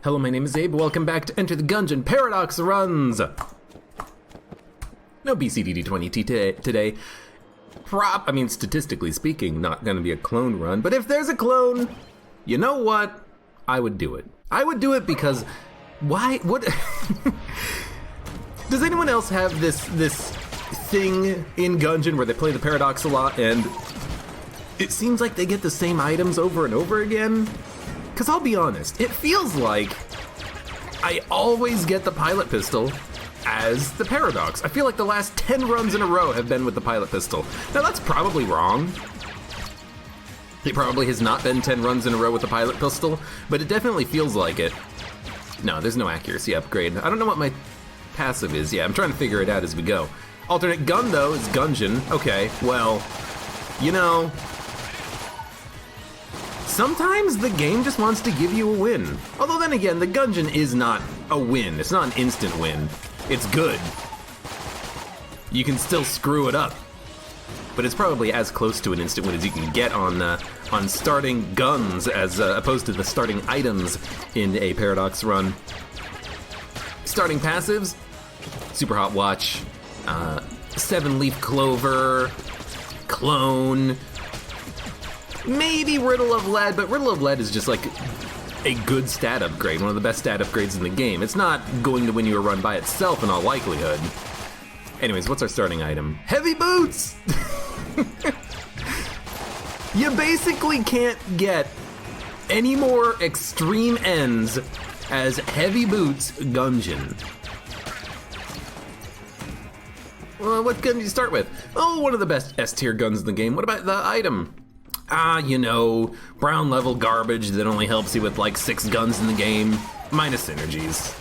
Hello, my name is Abe. Welcome back to Enter the Gungeon Paradox Runs. No BCDD20 today. Statistically speaking, not gonna be a clone run, but if there's a clone, you know what? I would do it. I would do it because why? What? Does anyone else have this thing in Gungeon where they play the Paradox a lot and it seems like they get the same items over and over again? Because I'll be honest, it feels like I always get the pilot pistol as the Paradox. I feel like the last 10 runs in a row have been with the pilot pistol. Now that's probably wrong. It probably has not been 10 runs in a row with the pilot pistol, but it definitely feels like it. No, there's no accuracy upgrade. I don't know what my passive is. Yeah, I'm trying to figure it out as we go. Alternate gun, though, is Gungeon. Okay, well, you know, sometimes the game just wants to give you a win. Although then again, the Gungeon is not a win. It's not an instant win. It's good. You can still screw it up. But it's probably as close to an instant win as you can get on starting guns as opposed to the starting items in a Paradox run. Starting passives, Super Hot Watch, 7-Leaf Clover, Clone, maybe Riddle of Lead, but Riddle of Lead is just like a good stat upgrade, one of the best stat upgrades in the game. It's not going to win you a run by itself in all likelihood. Anyways, what's our starting item? Heavy Boots! You basically can't get any more extreme ends as Heavy Boots Gungeon. Well, what gun do you start with? Oh, one of the best S-tier guns in the game. What about the item? You know, brown level garbage that only helps you with like 6 guns in the game, minus synergies.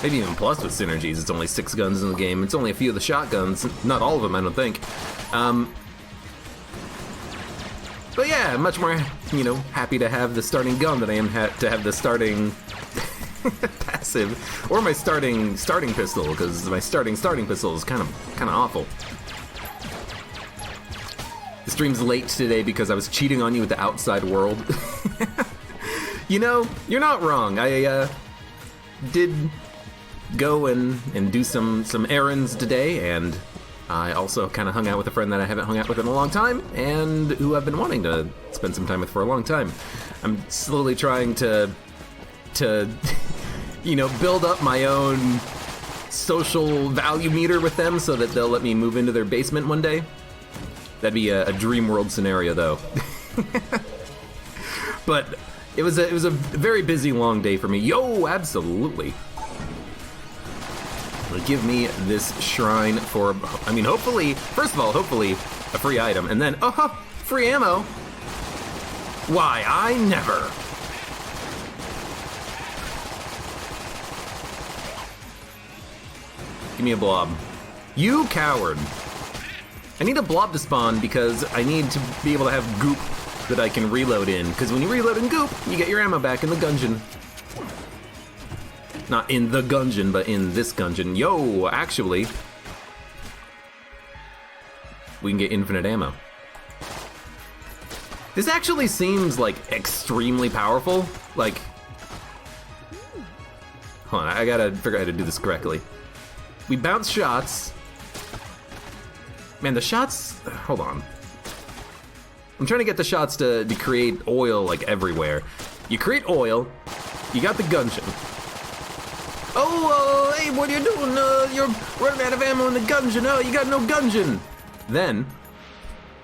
Maybe even plus with synergies, it's only 6 guns in the game. It's only a few of the shotguns, not all of them, I don't think. But yeah, much more, you know, happy to have the starting gun than I am to have the starting passive, or my starting pistol, because my starting pistol is kind of awful. The stream's late today because I was cheating on you with the outside world. You know, you're not wrong. I did go and do some errands today, and I also kind of hung out with a friend that I haven't hung out with in a long time, and who I've been wanting to spend some time with for a long time. I'm slowly trying to you know, build up my own social value meter with them so that they'll let me move into their basement one day. That'd be a dream world scenario, though. But it was a very busy, long day for me. Yo, absolutely. Give me this shrine for, I mean, hopefully, first of all, hopefully a free item, and then, free ammo. Why, I never. Give me a blob. You coward. I need a blob to spawn because I need to be able to have goop that I can reload in, because when you reload in goop, you get your ammo back in the Gungeon. Not in the Gungeon, but in this Gungeon. Yo, actually, we can get infinite ammo. This actually seems like extremely powerful. Like, hold on, I gotta figure out how to do this correctly. We bounce shots. Man, the shots, hold on. I'm trying to get the shots to create oil like everywhere. You create oil, you got the Gungeon. Oh, hey, what are you doing? You're running out of ammo in the Gungeon. Oh, you got no Gungeon. Then,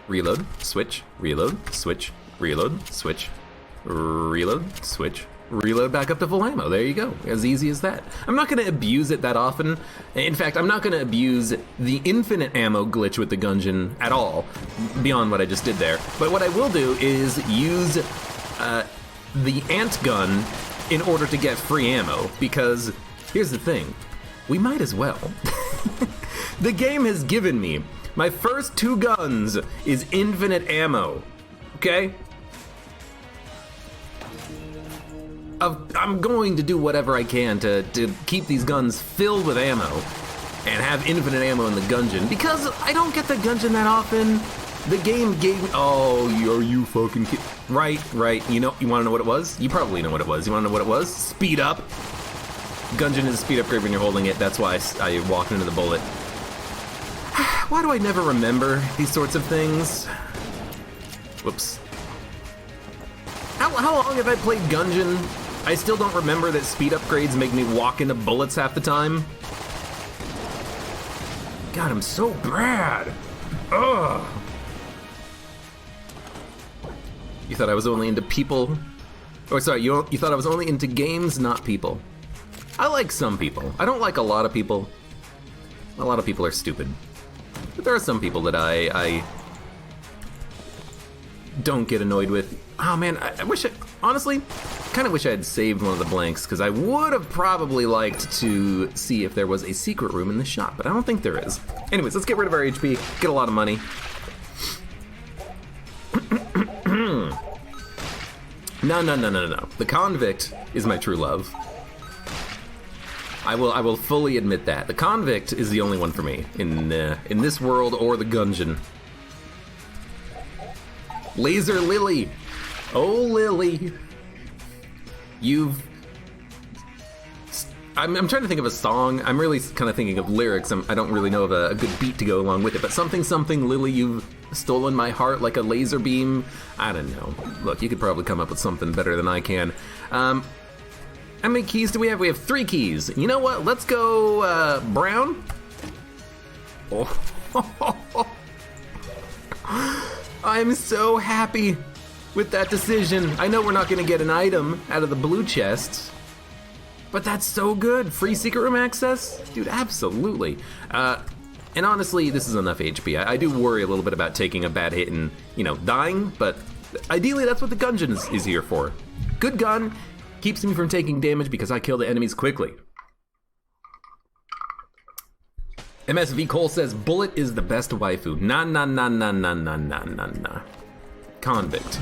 reload, switch, reload, switch, reload, switch, reload, switch, reload back up to full ammo. There you go. As easy as that. I'm not going to abuse it that often. In fact, I'm not going to abuse the infinite ammo glitch with the Gungeon at all, beyond what I just did there. But what I will do is use the ant gun in order to get free ammo, because here's the thing, we might as well. The game has given me, my first 2 guns is infinite ammo, okay? I'm going to do whatever I can to keep these guns filled with ammo and have infinite ammo in the Gungeon, because I don't get the Gungeon that often. The game gave me... Oh, are you fucking kidding? Right. You want to know what it was? You probably know what it was. You want to know what it was? Speed up. Gungeon is a speed upgrade when you're holding it. That's why I walked into the bullet. Why do I never remember these sorts of things? Whoops. How long have I played Gungeon? I still don't remember that speed upgrades make me walk into bullets half the time. God, I'm so bad. Ugh. You thought I was only into people? Oh, sorry, you thought I was only into games, not people. I like some people. I don't like a lot of people. A lot of people are stupid. But there are some people that I don't get annoyed with. Oh man, I wish honestly, kind of wish I had saved one of the blanks, because I would have probably liked to see if there was a secret room in the shop, but I don't think there is. Anyways, let's get rid of our HP, get a lot of money. No. The convict is my true love. I will fully admit that. The convict is the only one for me in this world or the Gungeon. Laser Lily. Oh, Lily. I'm trying to think of a song. I'm really kind of thinking of lyrics. I don't really know of a good beat to go along with it, but something, Lily, you've stolen my heart like a laser beam. I don't know. Look, you could probably come up with something better than I can. How many keys do we have? We have 3 keys. You know what? Let's go, brown. Oh. I'm so happy with that decision. I know we're not going to get an item out of the blue chest, but that's so good. Free secret room access? Dude, absolutely. And honestly, this is enough HP. I do worry a little bit about taking a bad hit and, dying, but ideally that's what the Gungeon is here for. Good gun, keeps me from taking damage because I kill the enemies quickly. MSV Cole says, Bullet is the best waifu. Nah. Convict.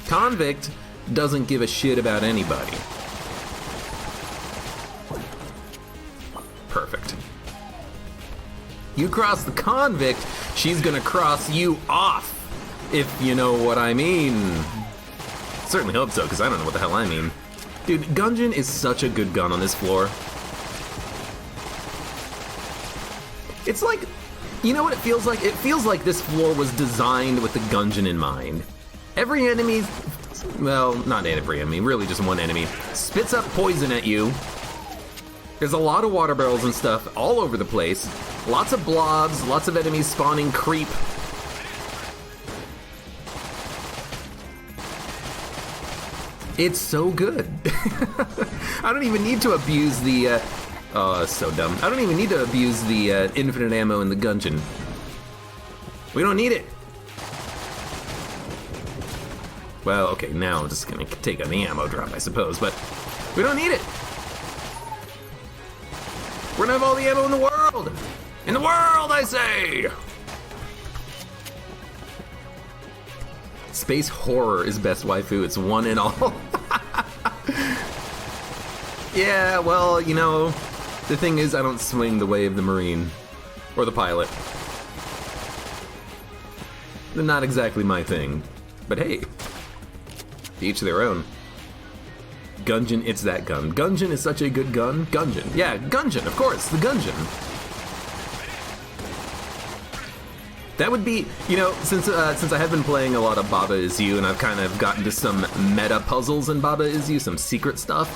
Convict doesn't give a shit about anybody. Perfect. You cross the convict, she's gonna cross you off, if you know what I mean. Certainly hope so, because I don't know what the hell I mean. Dude, Gungeon is such a good gun on this floor. It's like, you know what it feels like? It feels like this floor was designed with the Gungeon in mind. Every enemy, well, not every enemy, really just one enemy, spits up poison at you. There's a lot of water barrels and stuff all over the place. Lots of blobs, lots of enemies spawning creep. It's so good. I don't even need to abuse the, oh, so dumb. I don't even need to abuse the infinite ammo in the Gungeon. We don't need it. Well, okay, now I'm just gonna take on the ammo drop, I suppose, but we don't need it. We're gonna have all the ammo in the world! In the world, I say! Space horror is best waifu, it's one and all. Yeah, well, the thing is I don't swing the way of the Marine. Or the pilot. They're not exactly my thing. But hey, to each their own. Gungeon, it's that gun. Gungeon is such a good gun. Gungeon. Yeah, Gungeon, of course, the Gungeon. That would be, since I have been playing a lot of Baba Is You, and I've kind of gotten to some meta puzzles in Baba Is You, some secret stuff,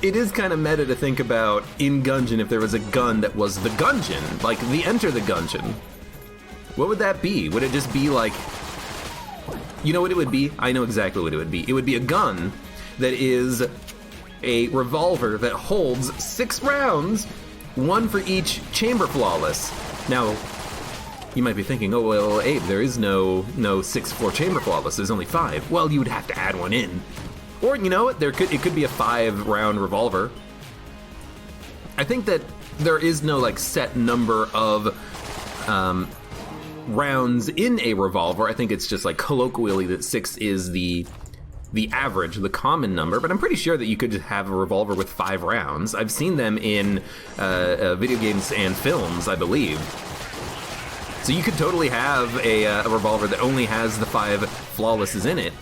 it is kind of meta to think about in Gungeon if there was a gun that was the Gungeon, like the Enter the Gungeon. What would that be? Would it just be like, you know what it would be? I know exactly what it would be. It would be a gun that is a revolver that holds 6 rounds, 1 for each chamber flawless. Now, you might be thinking, oh, well, Abe, there is no 6-4 chamber flawless, there's only 5. Well, you would have to add one in. Or, you know what, it could be a 5-round revolver. I think that there is no, set number of rounds in a revolver. I think it's just, colloquially that 6 is the the average, the common number, but I'm pretty sure that you could have a revolver with 5 rounds. I've seen them in video games and films, I believe. So you could totally have a revolver that only has the 5 flawlesses in it.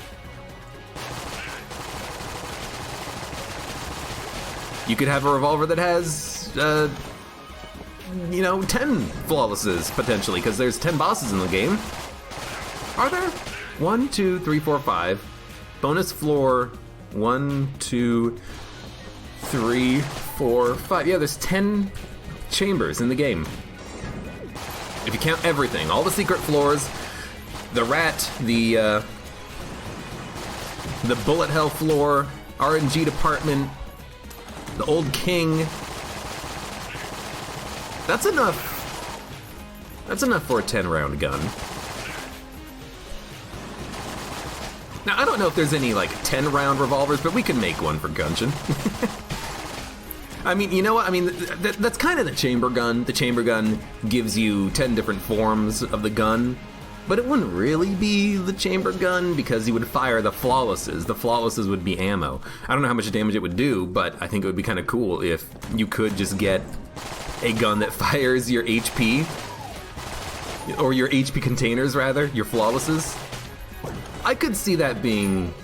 You could have a revolver that has, 10 flawlesses, potentially, because there's 10 bosses in the game. Are there? 1, 2, 3, 4, 5. Bonus floor, 1, 2, 3, 4, 5. Yeah, there's 10 chambers in the game. If you count everything, all the secret floors, the rat, the bullet hell floor, RNG department, the old king. That's enough. That's enough for a 10-round gun. Now, I don't know if there's any, 10-round revolvers, but we can make one for Gungeon. I mean, you know what? I mean, that's kind of the chamber gun. The chamber gun gives you 10 different forms of the gun, but it wouldn't really be the chamber gun because you would fire the flawlesses. The flawlesses would be ammo. I don't know how much damage it would do, but I think it would be kind of cool if you could just get a gun that fires your HP, or your HP containers, rather, your flawlesses. I could see that being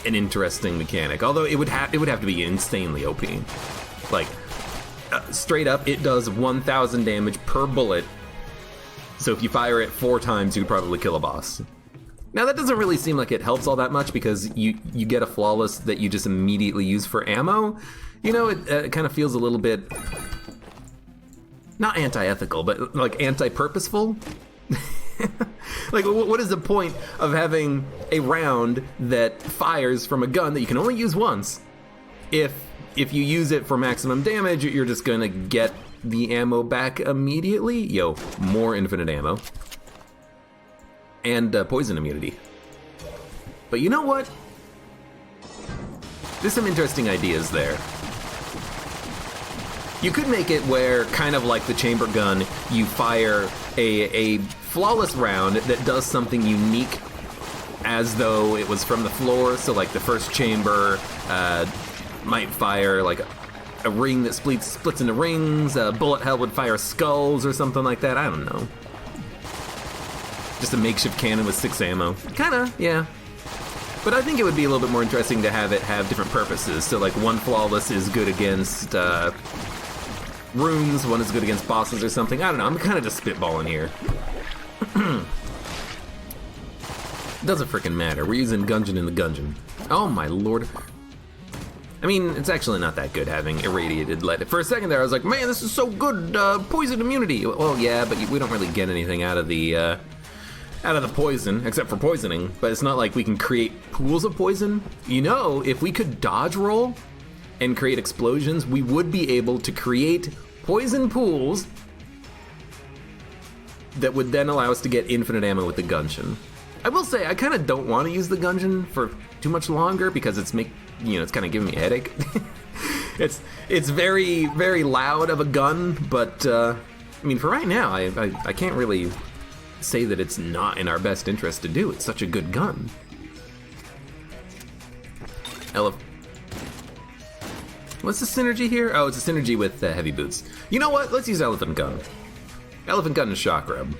an interesting mechanic, although it would have to be insanely OP. Straight up, it does 1,000 damage per bullet, so if you fire it 4 times, you could probably kill a boss. Now, that doesn't really seem like it helps all that much, because you get a flawless that you just immediately use for ammo. It kind of feels a little bit, not anti-ethical, but anti-purposeful. What is the point of having a round that fires from a gun that you can only use once? If you use it for maximum damage, you're just gonna get the ammo back immediately. Yo, more infinite ammo. And poison immunity. But you know what? There's some interesting ideas there. You could make it where, kind of like the chamber gun, you fire a flawless round that does something unique as though it was from the floor. So the first chamber might fire a ring that splits into rings. Bullet hell would fire skulls or something like that. I don't know. Just a makeshift cannon with 6 ammo. Kinda, yeah. But I think it would be a little bit more interesting to have it have different purposes. So one flawless is good against rooms, one is good against bosses or something. I don't know, I'm kind of just spitballing here. Doesn't freaking matter. We're using Gungeon in the Gungeon. Oh my lord. I mean, it's actually not that good having irradiated lead. For a second there, I was like, man, this is so good, poison immunity. Well, yeah, but we don't really get anything out of the poison, except for poisoning. But it's not like we can create pools of poison. If we could dodge roll and create explosions, we would be able to create poison pools that would then allow us to get infinite ammo with the Gungeon. I will say, I kind of don't want to use the Gungeon for too much longer because it's kind of giving me a headache. it's very, very loud of a gun, but for right now, I can't really say that it's not in our best interest to do. It's such a good gun. What's the synergy here? Oh, it's a synergy with heavy boots. You know what? Let's use elephant gun. Elephant gun and shock rub.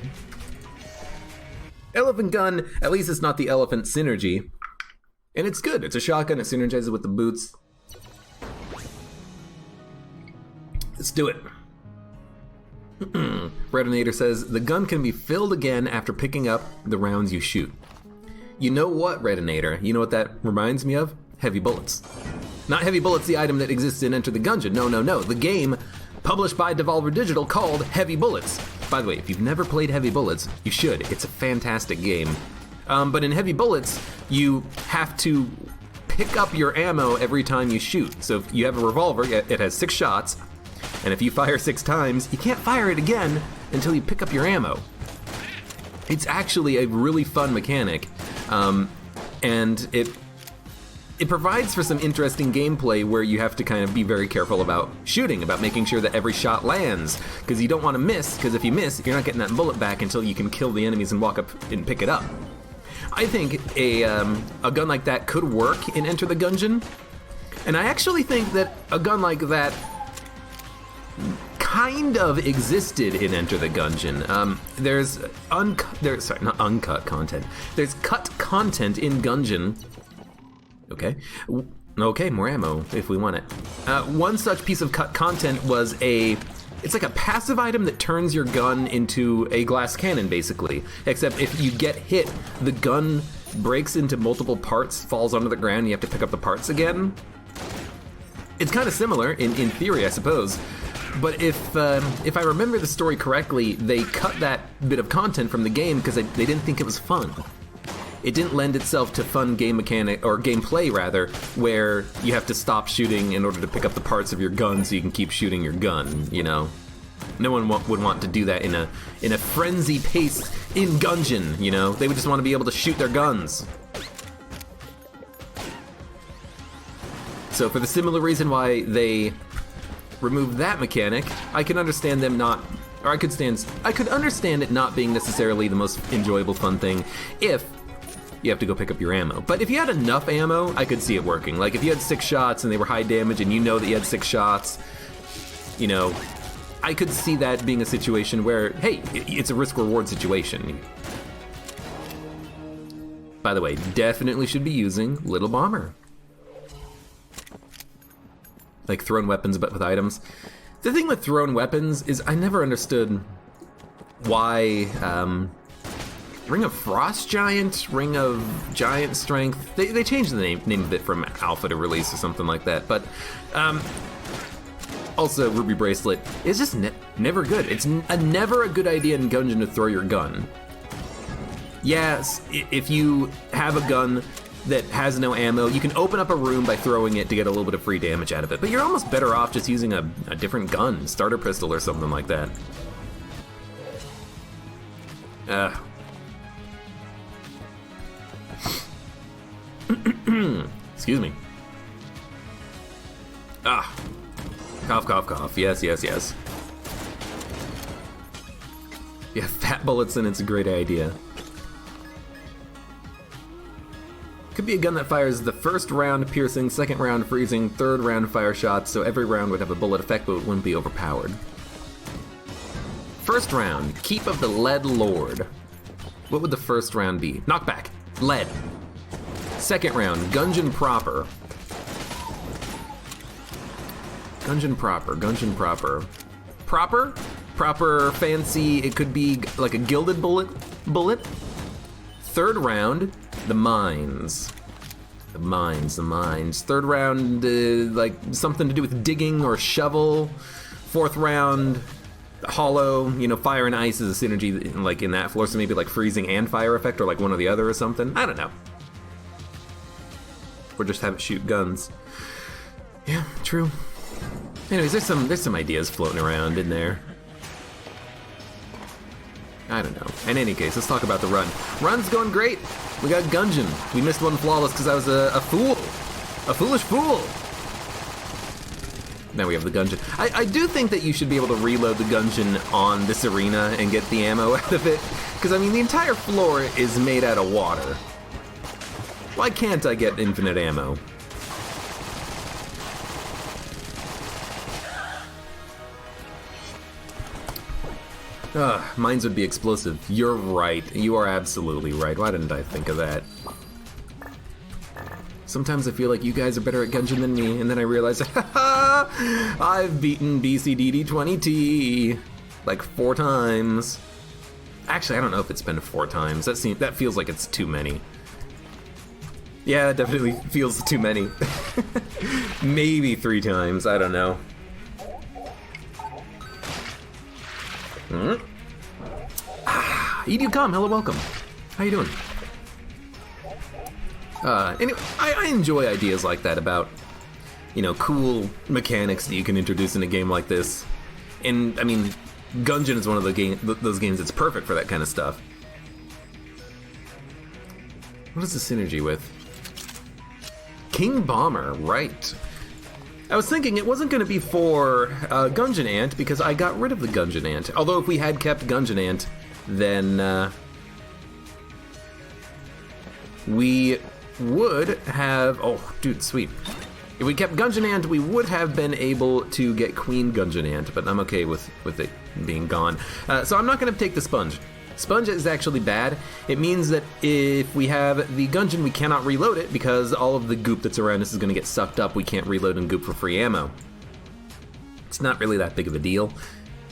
Elephant gun, at least it's not the elephant synergy. And it's good. It's a shotgun. It synergizes with the boots. Let's do it. Redinator says, the gun can be filled again after picking up the rounds you shoot. You know what, Redinator? You know what that reminds me of? Heavy bullets. Not Heavy Bullets, the item that exists in Enter the Gungeon. No. The game published by Devolver Digital called Heavy Bullets. By the way, if you've never played Heavy Bullets, you should. It's a fantastic game. But in Heavy Bullets, you have to pick up your ammo every time you shoot. So if you have a revolver, it has 6 shots, and if you fire 6 times, you can't fire it again until you pick up your ammo. It's actually a really fun mechanic, and it provides for some interesting gameplay where you have to kind of be very careful about shooting, about making sure that every shot lands, because you don't want to miss, because if you miss, you're not getting that bullet back until you can kill the enemies and walk up and pick it up. I think a gun like that could work in Enter the Gungeon, and I actually think that a gun like that kind of existed in Enter the Gungeon. There's not uncut content. There's cut content in Gungeon. Okay. Okay, more ammo if we want it. One such piece of cut content was it's like a passive item that turns your gun into a glass cannon, basically. Except if you get hit, the gun breaks into multiple parts, falls onto the ground, and you have to pick up the parts again. It's kind of similar in theory, I suppose. But if I remember the story correctly, they cut that bit of content from the game because they didn't think it was fun. It didn't lend itself to fun game mechanic, or gameplay rather, where you have to stop shooting in order to pick up the parts of your gun so you can keep shooting your gun, you know? No one would want to do that in a frenzy pace in Gungeon, you know? They would just want to be able to shoot their guns. So for the similar reason why they removed that mechanic, I can understand them not, or I could understand it not being necessarily the most enjoyable fun thing if you have to go pick up your ammo. But if you had enough ammo, I could see it working. Like if you had 6 shots and they were high damage and you know that you had 6 shots, you know, I could see that being a situation where, hey, it's a risk-reward situation. By the way, definitely should be using Little Bomber. Like thrown weapons but with items. The thing with thrown weapons is I never understood why Ring of Frost Giant, Ring of Giant Strength, they changed the name of it from Alpha to Release or something like that, but also Ruby Bracelet is just never good. It's never a good idea in Gungeon to throw your gun. Yes, if you have a gun that has no ammo, you can open up a room by throwing it to get a little bit of free damage out of it, but you're almost better off just using a different gun, starter pistol or something like that. Excuse me. Cough, cough, cough. Yes, yes, yes. Yeah, fat bullets and it's a great idea. Could be a gun that fires the first round piercing, second round freezing, third round fire shots, so every round would have a bullet effect, but it wouldn't be overpowered. First round, Keep of the Lead Lord. What would the first round be? Knockback. Lead. Second round, Gungeon Proper. Gungeon Proper, Gungeon Proper. Proper? Proper fancy, it could be like a gilded bullet. Third round, the Mines. The Mines. Third round, like something to do with digging or shovel. Fourth round, Hollow, you know, fire and ice is a synergy like in that floor, so maybe like freezing and fire effect or like one or the other or something. I don't know. Or just have it shoot guns. Yeah, true. Anyways, there's some ideas floating around in there. I don't know. In any case, let's talk about the run. Run's going great. We got Gungeon. We missed one flawless because I was a fool. A foolish fool. Now we have the Gungeon. I do think that you should be able to reload the Gungeon on this arena and get the ammo out of it. Because, I mean, the entire floor is made out of water. Why can't I get infinite ammo? Mines would be explosive. You're right. You are absolutely right. Why didn't I think of that? Sometimes I feel like you guys are better at Gungeon than me, and then I realize, haha, I've beaten BCDD20T like 4 times. Actually, I don't know if it's been 4 times. That feels like it's too many. Yeah, it definitely feels too many. Maybe 3 times, I don't know. Edu come, hello, welcome. How you doing? Anyway, I enjoy ideas like that about, you know, cool mechanics that you can introduce in a game like this. And, I mean, Gungeon is one of those games that's perfect for that kind of stuff. What is the synergy with? King Bomber, right. I was thinking it wasn't going to be for Gungeon Ant because I got rid of the Gungeon Ant. Although if we had kept Gungeon Ant, then we would have... Oh, dude, sweet. If we kept Gungeon Ant, we would have been able to get Queen Gungeon Ant, but I'm okay with it being gone. So I'm not going to take the Sponge. Sponge is actually bad. It means that if we have the Gungeon, we cannot reload it because all of the goop that's around us is going to get sucked up. We can't reload and goop for free ammo. It's not really that big of a deal.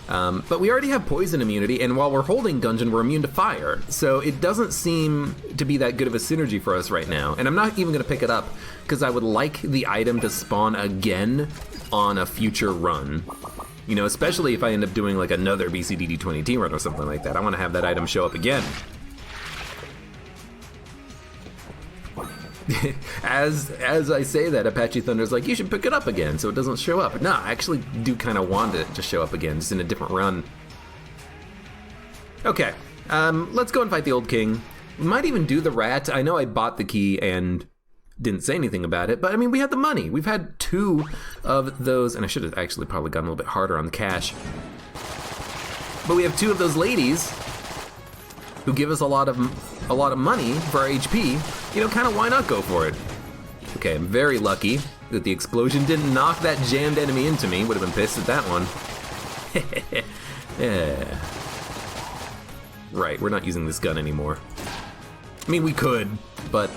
But we already have poison immunity, and while we're holding Gungeon, we're immune to fire. So it doesn't seem to be that good of a synergy for us right now. And I'm not even going to pick it up because I would like the item to spawn again on a future run. You know, especially if I end up doing like another BCDD20T run or something like that. I want to have that item show up again. As I say that, Apache Thunder's like, you should pick it up again so it doesn't show up. No, I actually do kind of want it to show up again, just in a different run. Okay, let's go and fight the Old King. We might even do the rat. I know I bought the key and didn't say anything about it, but I mean, we had the money. We've had 2 of those, and I should have actually probably gotten a little bit harder on the cash. But we have 2 of those ladies who give us a lot of money for our HP. You know, kind of why not go for it? Okay, I'm very lucky that the explosion didn't knock that jammed enemy into me. Would have been pissed at that one. Yeah. Right, we're not using this gun anymore. I mean, we could, but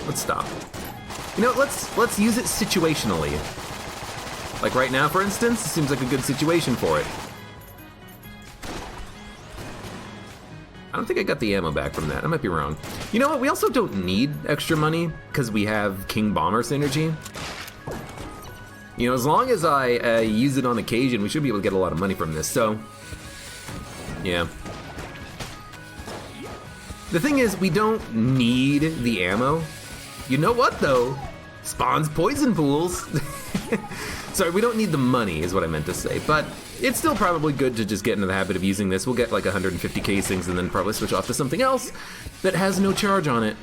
let's stop. You know, let's use it situationally. Like right now, for instance, it seems like a good situation for it. I don't think I got the ammo back from that. I might be wrong. You know what? We also don't need extra money because we have King Bomber synergy. You know, as long as I use it on occasion, we should be able to get a lot of money from this. So, yeah. The thing is, we don't need the ammo. You know what, though? Spawns poison pools. Sorry, we don't need the money, is what I meant to say. But it's still probably good to just get into the habit of using this. We'll get like 150 casings and then probably switch off to something else that has no charge on it.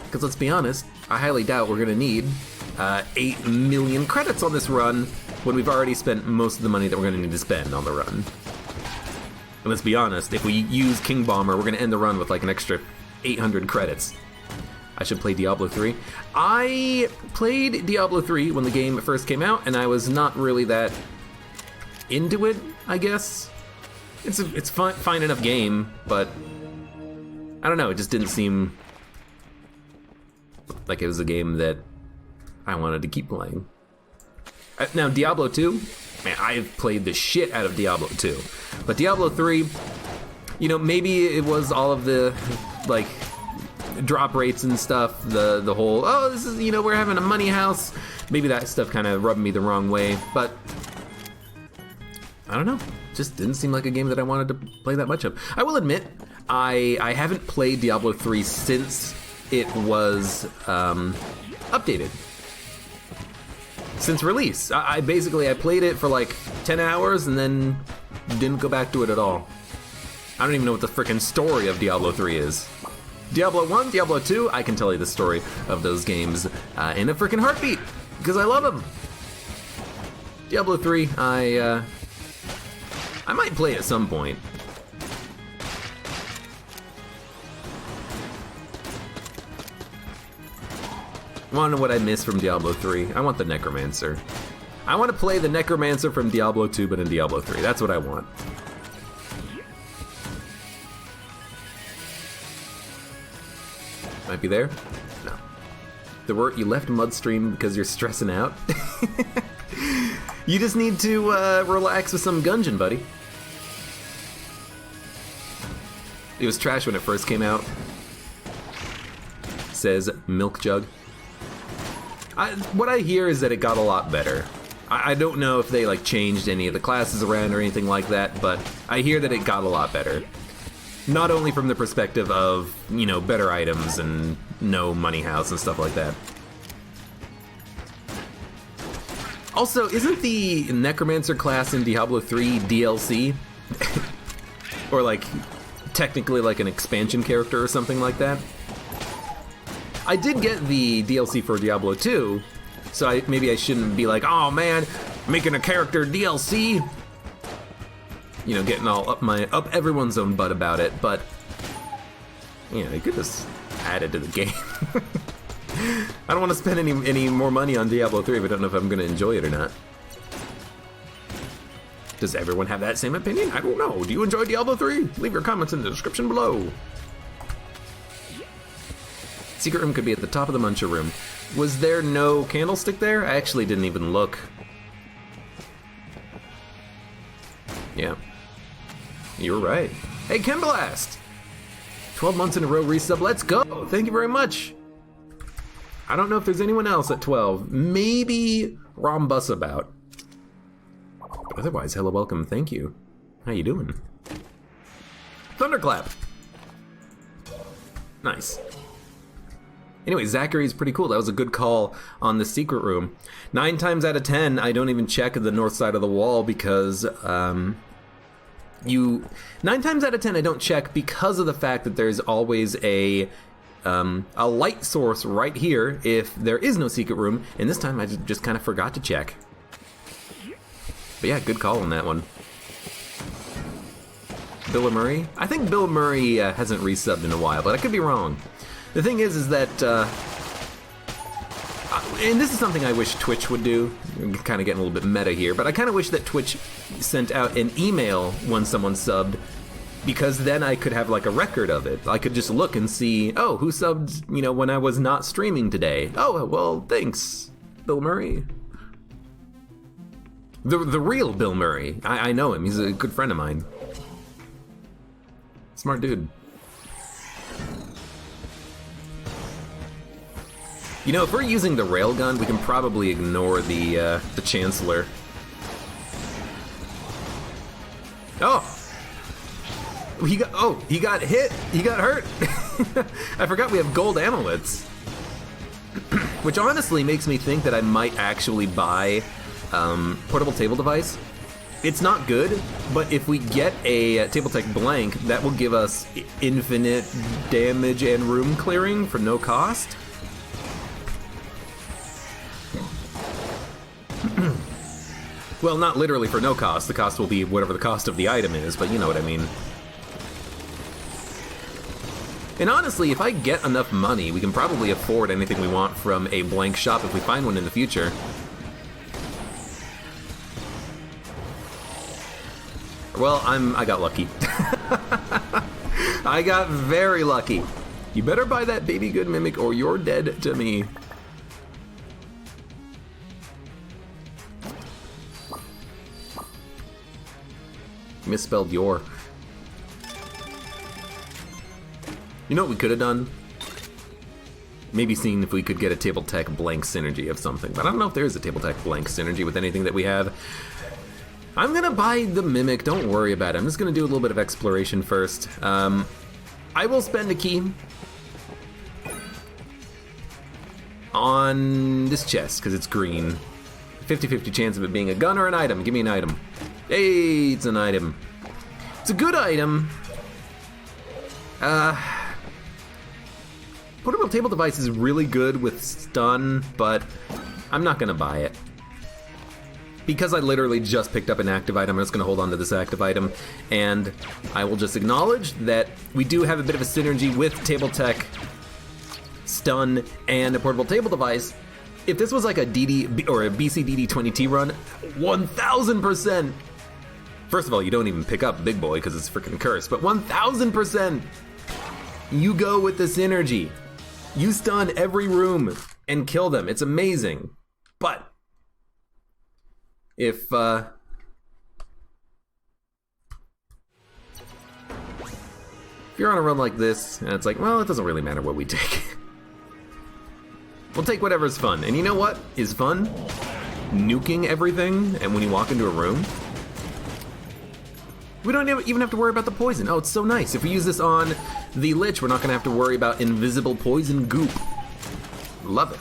Because let's be honest, I highly doubt we're going to need 8 million credits on this run when we've already spent most of the money that we're going to need to spend on the run. And let's be honest, if we use King Bomber, we're going to end the run with like an extra 800 credits. I should play Diablo 3. I played Diablo 3 when the game first came out, and I was not really that into it, I guess. It's a fine enough game, but I don't know, it just didn't seem like it was a game that I wanted to keep playing. Now, Diablo 2, man, I've played the shit out of Diablo 2. But Diablo 3, you know, maybe it was all of the, like, drop rates and stuff, the whole, oh, this is, you know, we're having a money house. Maybe that stuff kind of rubbed me the wrong way, but I don't know. Just didn't seem like a game that I wanted to play that much of. I will admit, I haven't played Diablo 3 since it was updated. Since release. I basically played it for like 10 hours and then didn't go back to it at all. I don't even know what the frickin' story of Diablo 3 is. Diablo 1, Diablo 2, I can tell you the story of those games in a frickin' heartbeat, because I love them. Diablo 3, I might play at some point. Want to know what I miss from Diablo 3? I want the Necromancer. I want to play the Necromancer from Diablo 2, but in Diablo 3. That's what I want. Might be there? No. You left Mudstream because you're stressing out? You just need to relax with some Gungeon, buddy. It was trash when it first came out. Says Milk Jug. What I hear is that it got a lot better. I don't know if they like changed any of the classes around or anything like that, but I hear that it got a lot better. Not only from the perspective of, you know, better items and no money house and stuff like that. Also, isn't the Necromancer class in Diablo 3 DLC? Or like, technically like an expansion character or something like that? I did get the DLC for Diablo 2, so maybe I shouldn't be like, oh man, making a character DLC. you know, getting all up everyone's own butt about it, but you know, you could just add it to the game. I don't want to spend any more money on Diablo 3 if I don't know if I'm going to enjoy it or not. Does everyone have that same opinion? I don't know. Do you enjoy Diablo 3? Leave your comments in the description below. Secret room could be at the top of the Muncher room. Was there no candlestick there? I actually didn't even look. Yeah. You were right. Hey, Kimblast! 12 months in a row resub. Let's go! Thank you very much. I don't know if there's anyone else at 12. Maybe Rombusabout. But otherwise, hello, welcome, thank you. How you doing? Thunderclap. Nice. Anyway, Zachary's pretty cool. That was a good call on the secret room. 9 times out of 10, I don't even check the north side of the wall because 9 times out of 10, I don't check because of the fact that there's always a light source right here if there is no secret room, and this time I just kind of forgot to check. But yeah, good call on that one. Bill Murray? I think Bill Murray hasn't resubbed in a while, but I could be wrong. The thing is that, and this is something I wish Twitch would do. I'm kind of getting a little bit meta here, but I kind of wish that Twitch sent out an email when someone subbed, because then I could have like a record of it. I could just look and see, oh, who subbed, you know, when I was not streaming today. Oh, well, thanks, Bill Murray. The real Bill Murray. I know him. He's a good friend of mine. Smart dude. You know, if we're using the railgun, we can probably ignore the Chancellor. Oh! He got hit! He got hurt! I forgot we have gold amulets. Which honestly makes me think that I might actually buy portable table device. It's not good, but if we get a Tabletech blank, that will give us infinite damage and room clearing for no cost. Well, not literally for no cost. The cost will be whatever the cost of the item is, but you know what I mean. And honestly, if I get enough money, we can probably afford anything we want from a blank shop if we find one in the future. Well, I got lucky. I got very lucky. You better buy that baby good mimic or you're dead to me. Misspelled your. You know what we could have done? Maybe seeing if we could get a Tabletech blank synergy of something, but I don't know if there is a Tabletech blank synergy with anything that we have. I'm gonna buy the Mimic, don't worry about it. I'm just gonna do a little bit of exploration first. I will spend a key on this chest, because it's green. 50-50 chance of it being a gun or an item. Give me an item. Hey, it's an item. It's a good item. Portable table device is really good with stun, but I'm not gonna buy it. Because I literally just picked up an active item, I'm just gonna hold on to this active item, and I will just acknowledge that we do have a bit of a synergy with Tabletech, stun, and a portable table device. If this was like a DD or a BCDD20T run, 1000%. First of all, you don't even pick up Big Boy because it's freaking cursed, but 1000% you go with the synergy. You stun every room and kill them. It's amazing. But if you're on a run like this, and it's like, well, it doesn't really matter what we take. We'll take whatever's fun. And you know what is fun? Nuking everything, and when you walk into a room, we don't even have to worry about the poison. Oh, it's so nice. If we use this on the Lich, we're not gonna have to worry about invisible poison goop. Love it.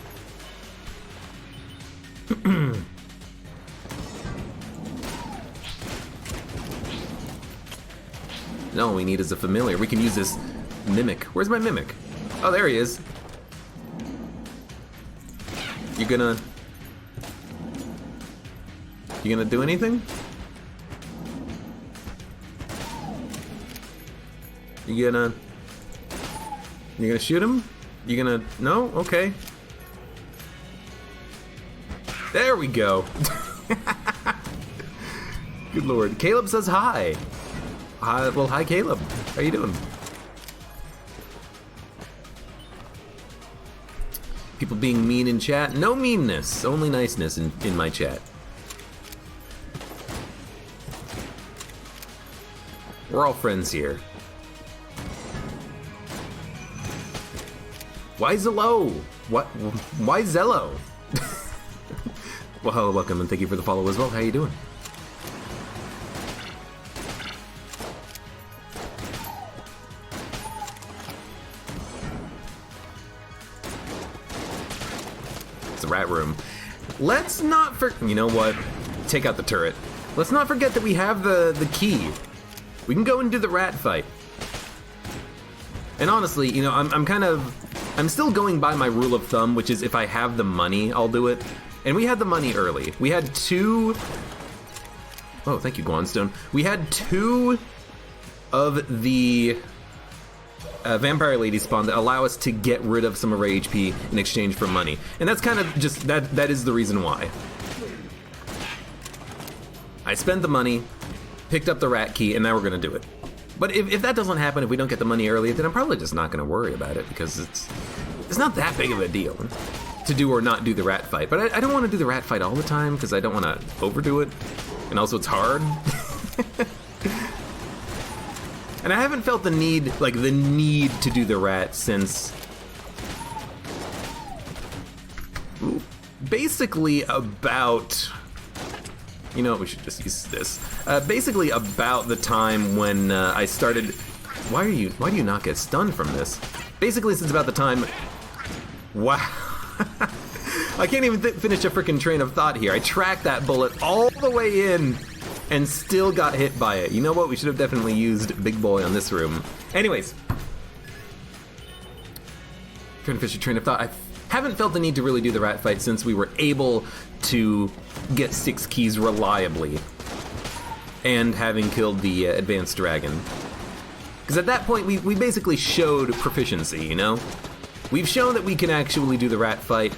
No, all we need is a familiar. We can use this Mimic. Where's my Mimic? Oh, there he is. You gonna do anything? You gonna shoot him? You gonna, no? Okay. There we go. Good lord. Caleb says hi. Well, hi Caleb. How you doing? People being mean in chat? No meanness, only niceness in my chat. We're all friends here. Why Zello? What? Why Zello? Well, hello, welcome, and thank you for the follow as well. How you doing? It's a rat room. Let's not you know what? Take out the turret. Let's not forget that we have the key. We can go and do the rat fight. And honestly, you know, I'm still going by my rule of thumb, which is if I have the money, I'll do it. And we had the money early. We had 2... Oh, thank you, Guanstone. We had 2 of the Vampire Lady spawn that allow us to get rid of some of our HP in exchange for money. And that's kind of just, that is the reason why. I spent the money, picked up the rat key, and now we're gonna do it. But if that doesn't happen, if we don't get the money early, then I'm probably just not gonna worry about it, because it's not that big of a deal to do or not do the rat fight. But I don't want to do the rat fight all the time, because I don't want to overdo it. And also it's hard. And I haven't felt the need to do the rat since... basically about... You know what, we should just use this. Basically about the time when I started... Why do you not get stunned from this? Basically since about the time... Wow. I can't even finish a freaking train of thought here. I tracked that bullet all the way in and still got hit by it. You know what? We should have definitely used Big Boy on this room. Anyways. Trying to finish a train of thought. I haven't felt the need to really do the rat fight since we were able to get 6 keys reliably. And having killed the advanced dragon. Because at that point, we basically showed proficiency, you know? We've shown that we can actually do the rat fight.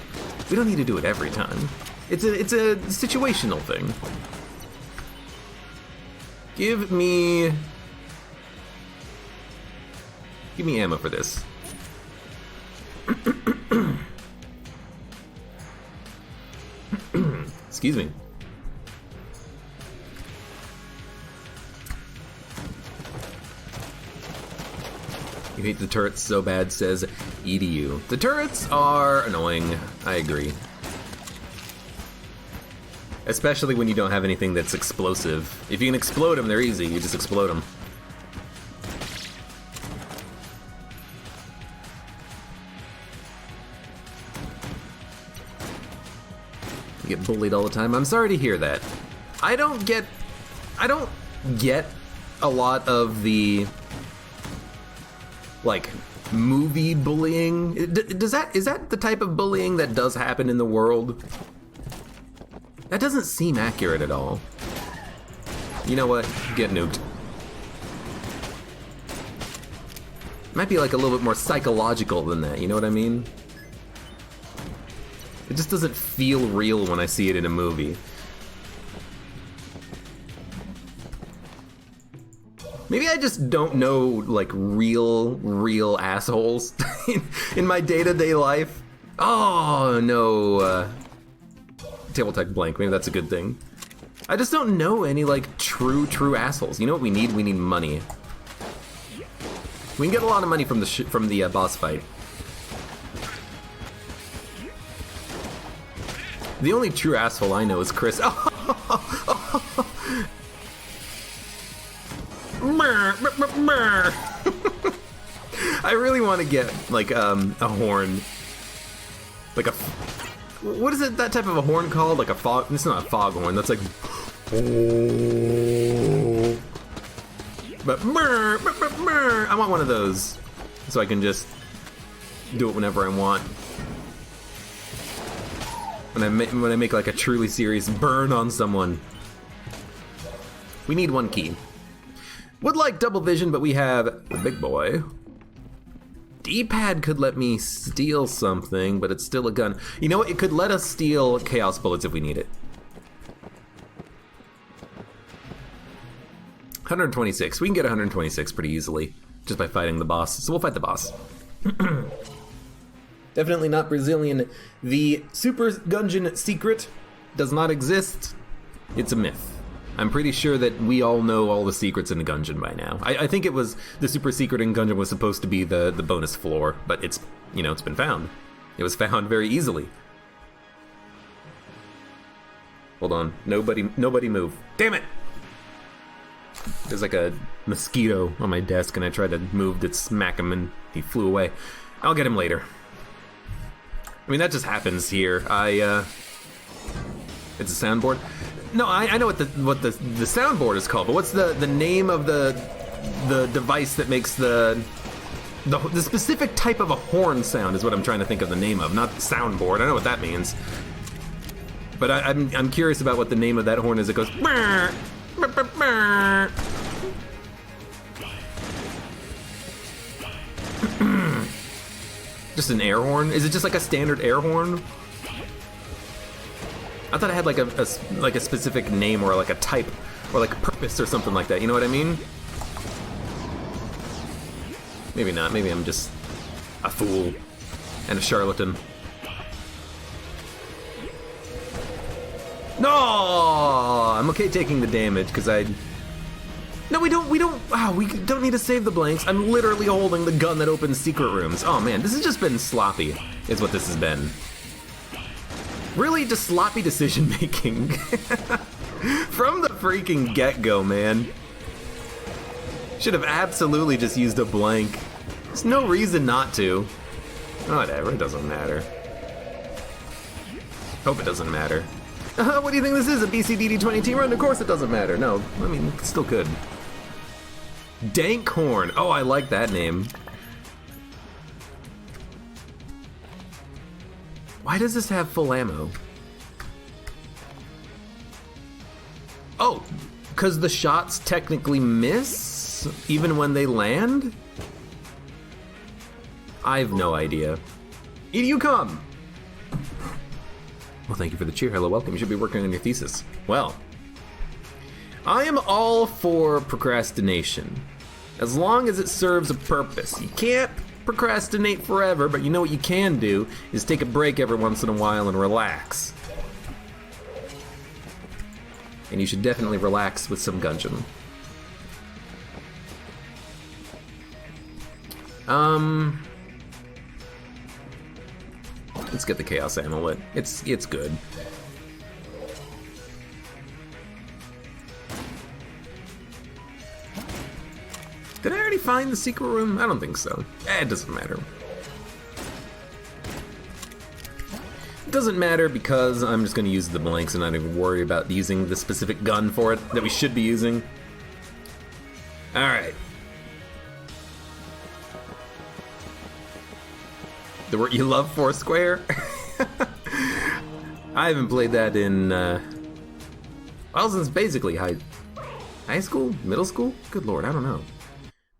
We don't need to do it every time. It's a situational thing. Give me ammo for this. Excuse me. You hate the turrets so bad, says EDU. The turrets are annoying, I agree. Especially when you don't have anything that's explosive. If you can explode them, they're easy, you just explode them. You get bullied all the time. I'm sorry to hear that. I don't get a lot of the like movie bullying. Is that the type of bullying that does happen in the world? That doesn't seem accurate at all. You know what? Get nuked. Might be like a little bit more psychological than that, you know what I mean? It just doesn't feel real when I see it in a movie. Maybe I just don't know, like, real assholes in my day-to-day life. Oh, no, table tech blank, maybe that's a good thing. I just don't know any, like, true assholes. You know what we need? We need money. We can get a lot of money from the boss fight. The only true asshole I know is Chris. I really want to get like a horn, like a what is it? That type of a horn called? Like a fog? It's not a foghorn. That's like. But I want one of those, so I can just do it whenever I want. When I make like a truly serious burn on someone. We need one key. Would like double vision, but we have the big boy. D-pad could let me steal something, but it's still a gun. You know what? It could let us steal chaos bullets if we need it. 126. We can get 126 pretty easily just by fighting the boss. So we'll fight the boss. Definitely not Brazilian. The Super Gungeon secret does not exist. It's a myth. I'm pretty sure that we all know all the secrets in the Gungeon by now. I think it was the super secret in Gungeon was supposed to be the bonus floor, but it's, you know, it's been found. It was found very easily. Hold on, nobody move. Damn it! There's like a mosquito on my desk and I tried to move to smack him and he flew away. I'll get him later. I mean, that just happens here. It's a soundboard. No, I know what the soundboard is called, but what's the name of the device that makes the specific type of a horn sound is what I'm trying to think of the name of, not soundboard. I know what that means, but I'm curious about what the name of that horn is. It goes. Just an air horn? Is it just like a standard air horn? I thought it had like a specific name or like a type or like a purpose or something like that. You know what I mean? Maybe not. Maybe I'm just a fool and a charlatan. No, I'm okay taking the damage because I. No, we don't. Wow, we don't need to save the blanks. I'm literally holding the gun that opens secret rooms. Oh man, this has just been sloppy. Is what this has been. Really, just sloppy decision making from the freaking get-go, man. Should have absolutely just used a blank. There's no reason not to. Whatever, it doesn't matter. Hope it doesn't matter. What do you think this is? A BCDD20 team run? Of course it doesn't matter. No, I mean, it still could. Dankhorn. Oh, I like that name. Why does this have full ammo? Oh, because the shots technically miss even when they land? I have no idea. In you come! Well, thank you for the cheer. Hello, welcome. You should be working on your thesis. Well, I am all for procrastination, as long as it serves a purpose. You can't procrastinate forever, but you know what you can do is take a break every once in a while and relax. And you should definitely relax with some Gungeon. Let's get the Chaos Amulet. It's good. Did I already find the secret room? I don't think so. It doesn't matter. It doesn't matter because I'm just gonna use the blanks and not even worry about using the specific gun for it that we should be using. Alright. The word you love, Foursquare? I haven't played that in, well, since basically high school? Middle school? Good lord, I don't know.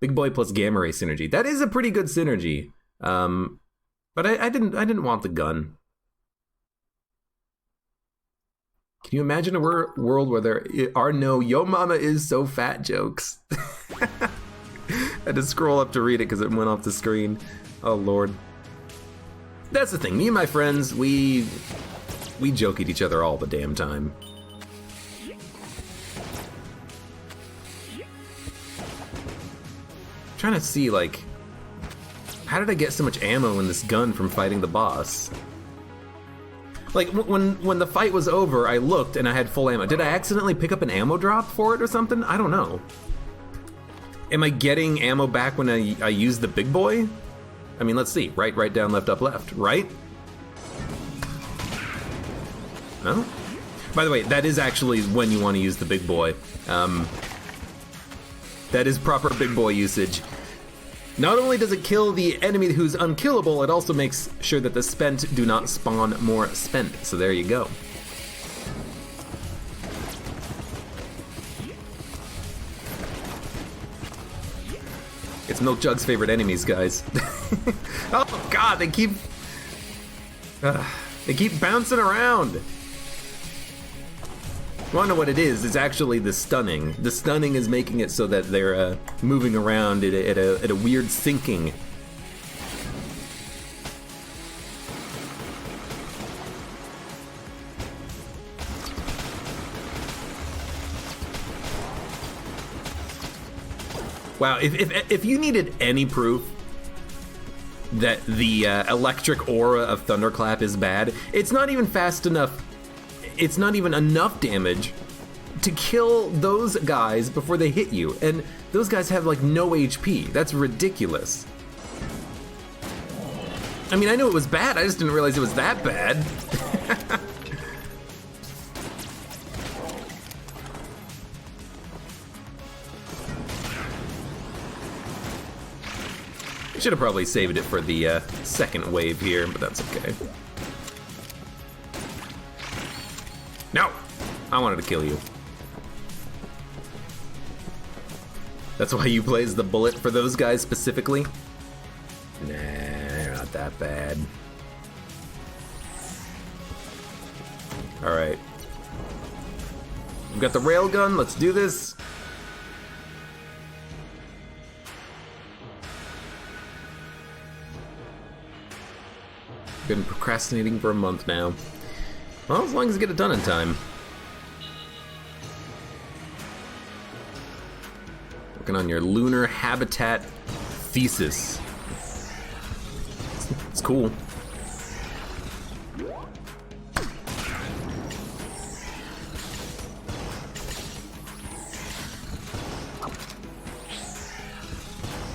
Big boy plus gamma ray synergy. That is a pretty good synergy. But I didn't want the gun. Can you imagine a world where there are no "Yo Mama is so fat" jokes? I had to scroll up to read it because it went off the screen. Oh lord. That's the thing. Me and my friends, we joke at each other all the damn time. Trying to see, like, how did I get so much ammo in this gun from fighting the boss? Like, when the fight was over, I looked and I had full ammo. Did I accidentally pick up an ammo drop for it or something? I don't know. Am I getting ammo back when I use the big boy? I mean, let's see. Right, down, left, up, left. Right? No? By the way, that is actually when you want to use the big boy. That is proper big boy usage. Not only does it kill the enemy who's unkillable, it also makes sure that the spent do not spawn more spent. So there you go. It's Milk Jug's favorite enemies, guys. Oh god, they keep bouncing around. You wanna know what it is? It's actually the stunning. The stunning is making it so that they're moving around at a weird syncing. Wow, if you needed any proof that the electric aura of Thunderclap is bad, it's not even fast enough, it's not even enough damage to kill those guys before they hit you. And those guys have like no HP. That's ridiculous. I mean, I knew it was bad, I just didn't realize it was that bad. Should have probably saved it for the second wave here, but that's okay. No! I wanted to kill you. That's why you blaze the bullet for those guys specifically? Nah, they're not that bad. Alright. We've got the railgun, let's do this. Been procrastinating for a month now. Well, as long as I get it done in time. Working on your lunar habitat thesis. It's cool.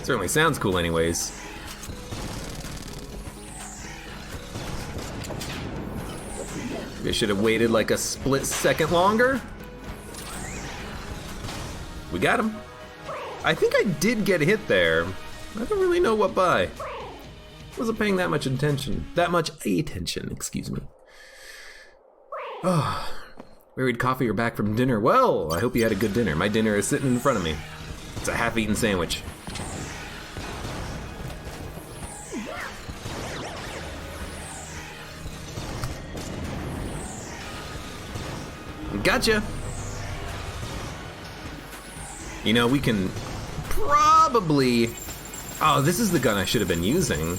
Certainly sounds cool anyways. I should have waited like a split second longer. We got him. I think I did get hit there. I don't really know what by. Wasn't paying that much attention. Excuse me. Oh, we read coffee or back from dinner. Well, I hope you had a good dinner. My dinner is sitting in front of me. It's a half-eaten sandwich. Gotcha! You know, we can probably... Oh, this is the gun I should have been using.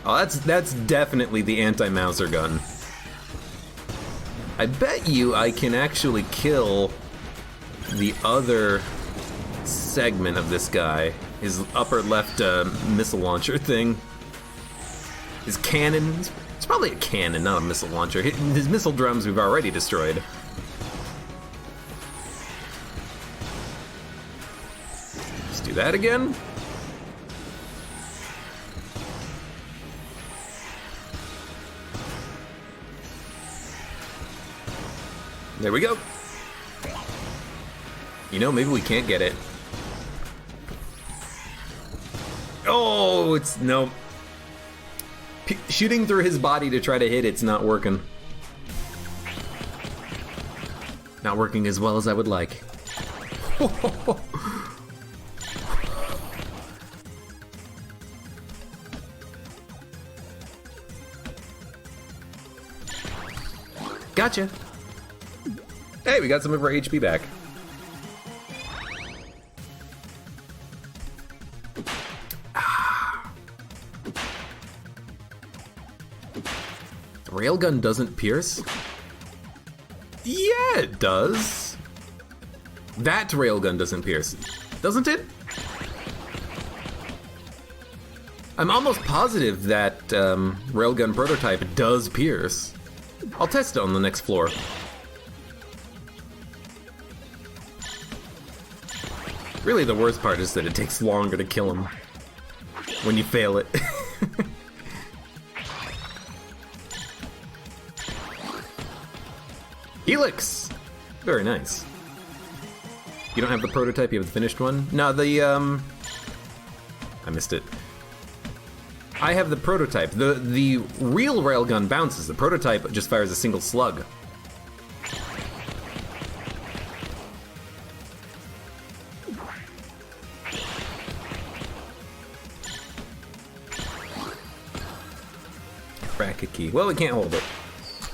Oh, that's definitely the anti-Mauser gun. I bet you I can actually kill the other segment of this guy. His upper left missile launcher thing. His cannon. It's probably a cannon, not a missile launcher. His missile drums we've already destroyed. Let's do that again. There we go. You know, maybe we can't get it. Oh, it's no. Shooting through his body to try to hit it's not working. Not working as well as I would like. Gotcha. Hey, we got some of our HP back. Railgun doesn't pierce? Yeah, it does. That railgun doesn't pierce, doesn't it? I'm almost positive that railgun prototype does pierce. I'll test it on the next floor. Really, the worst part is that it takes longer to kill him when you fail it. Helix! Very nice. You don't have the prototype, you have the finished one? No, I missed it. I have the prototype. The real railgun bounces. The prototype just fires a single slug. Crack a key. Well, we can't hold it.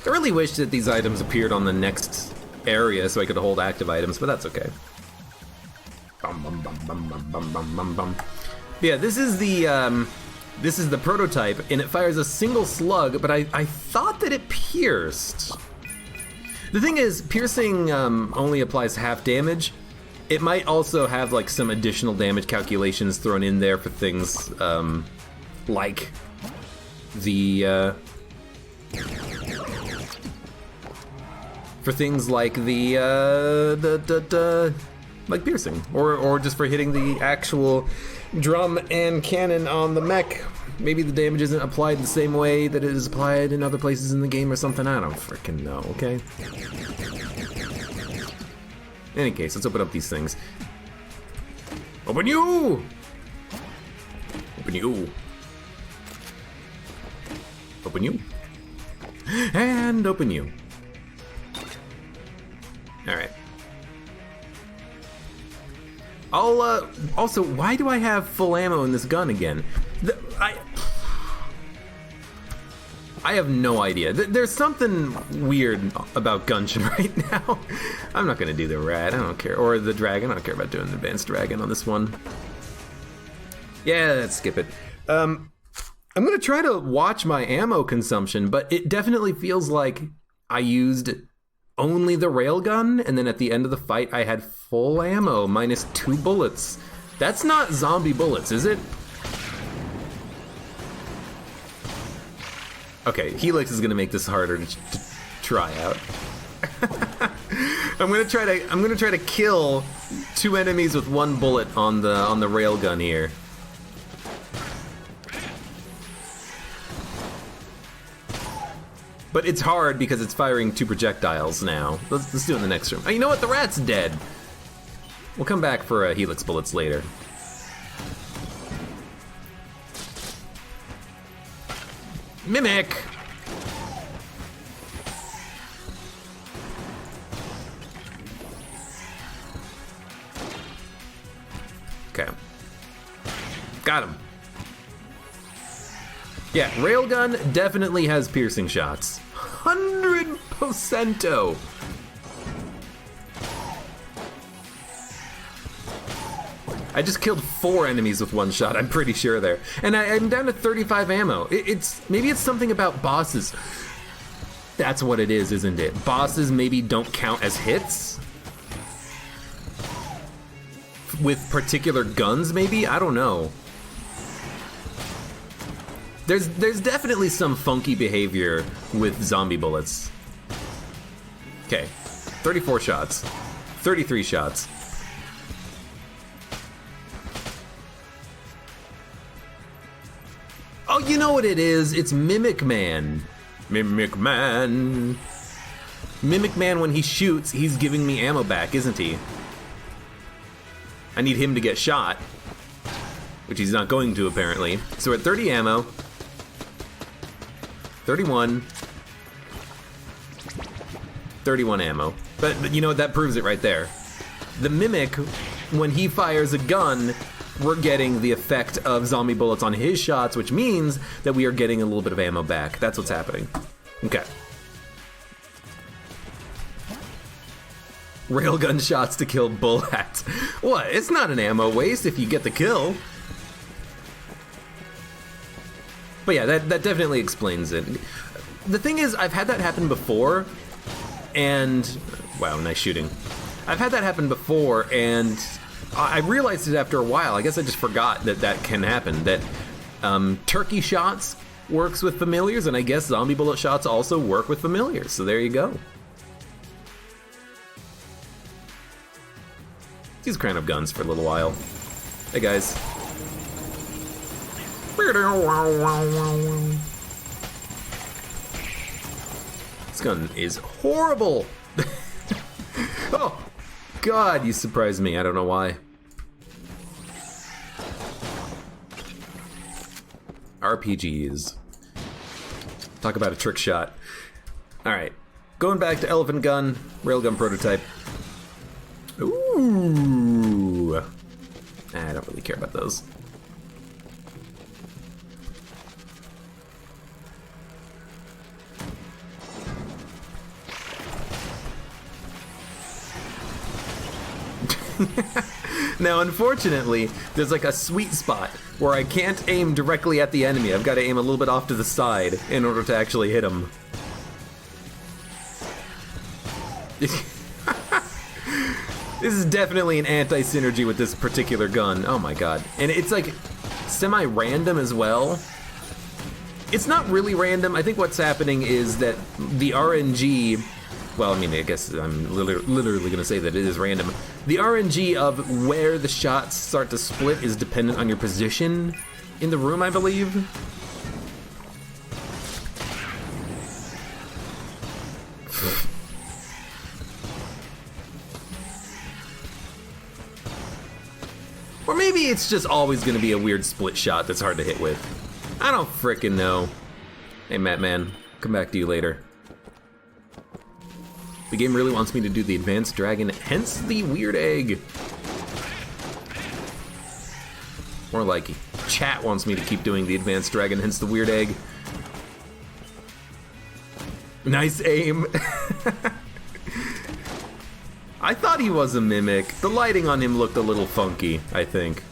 I really wish that these items appeared on the next area so I could hold active items, but that's okay. Bum, bum, bum, bum, bum, bum, bum, bum, bum. Yeah, this is the prototype, and it fires a single slug, but I thought that it pierced. The thing is, piercing only applies half damage. It might also have like some additional damage calculations thrown in there for things like the like piercing, or just for hitting the actual drum and cannon on the mech. Maybe the damage isn't applied the same way that it is applied in other places in the game or something. I don't freaking know, okay? In any case, let's open up these things. Open you! Open you. Open you. And open you. Alright. Also, why do I have full ammo in this gun again? I have no idea. There's something weird about Gungeon right now. I'm not gonna do the rat, I don't care. Or the dragon, I don't care about doing the advanced dragon on this one. Yeah, let's skip it. I'm gonna try to watch my ammo consumption, but it definitely feels like I used only the railgun, and then at the end of the fight I had full ammo, minus 2 bullets. That's not zombie bullets, is it? Okay, Helix is gonna make this harder to try out. I'm gonna try to kill 2 enemies with 1 bullet on the railgun here. But it's hard because it's firing 2 projectiles now. Let's do it in the next room. Oh, you know what? The rat's dead. We'll come back for Helix bullets later. Mimic! Okay. Got him. Yeah, railgun definitely has piercing shots. 100%. I just killed 4 enemies with 1 shot, I'm pretty sure there. And I'm down to 35 ammo. Maybe it's something about bosses. That's what it is, isn't it? Bosses maybe don't count as hits? With particular guns, maybe? I don't know. There's definitely some funky behavior with zombie bullets. Okay, 34 shots, 33 shots. Oh, you know what it is? It's Mimic Man. Mimic Man. Mimic Man, when he shoots, he's giving me ammo back, isn't he? I need him to get shot, which he's not going to, apparently. So we're at 30 ammo. 31 ammo. But you know what, that proves it right there. The Mimic, when he fires a gun, we're getting the effect of zombie bullets on his shots, which means that we are getting a little bit of ammo back. That's what's happening. Okay. Railgun shots to kill bullets. What? It's not an ammo waste if you get the kill. But yeah, that definitely explains it. The thing is, I've had that happen before, and... Wow, nice shooting. I've had that happen before, and I realized it after a while. I guess I just forgot that can happen. That turkey shots works with familiars, and I guess zombie bullet shots also work with familiars. So there you go. These crown of guns for a little while. Hey guys. This gun is horrible. Oh, God, you surprised me. I don't know why. RPGs. Talk about a trick shot. All right, going back to elephant gun, railgun prototype. Ooh. I don't really care about those. Now, unfortunately, there's like a sweet spot where I can't aim directly at the enemy. I've got to aim a little bit off to the side in order to actually hit him. This is definitely an anti-synergy with this particular gun. Oh my god. And it's like semi-random as well. It's not really random. I think what's happening is that the RNG, well, I mean, I guess I'm literally gonna say that it is random. The RNG of where the shots start to split is dependent on your position in the room, I believe. Or maybe it's just always gonna be a weird split shot that's hard to hit with. I don't frickin' know. Hey, Matt Man, come back to you later. The game really wants me to do the advanced dragon, hence the weird egg. More like chat wants me to keep doing the advanced dragon, hence the weird egg. Nice aim. I thought he was a mimic. The lighting on him looked a little funky, I think.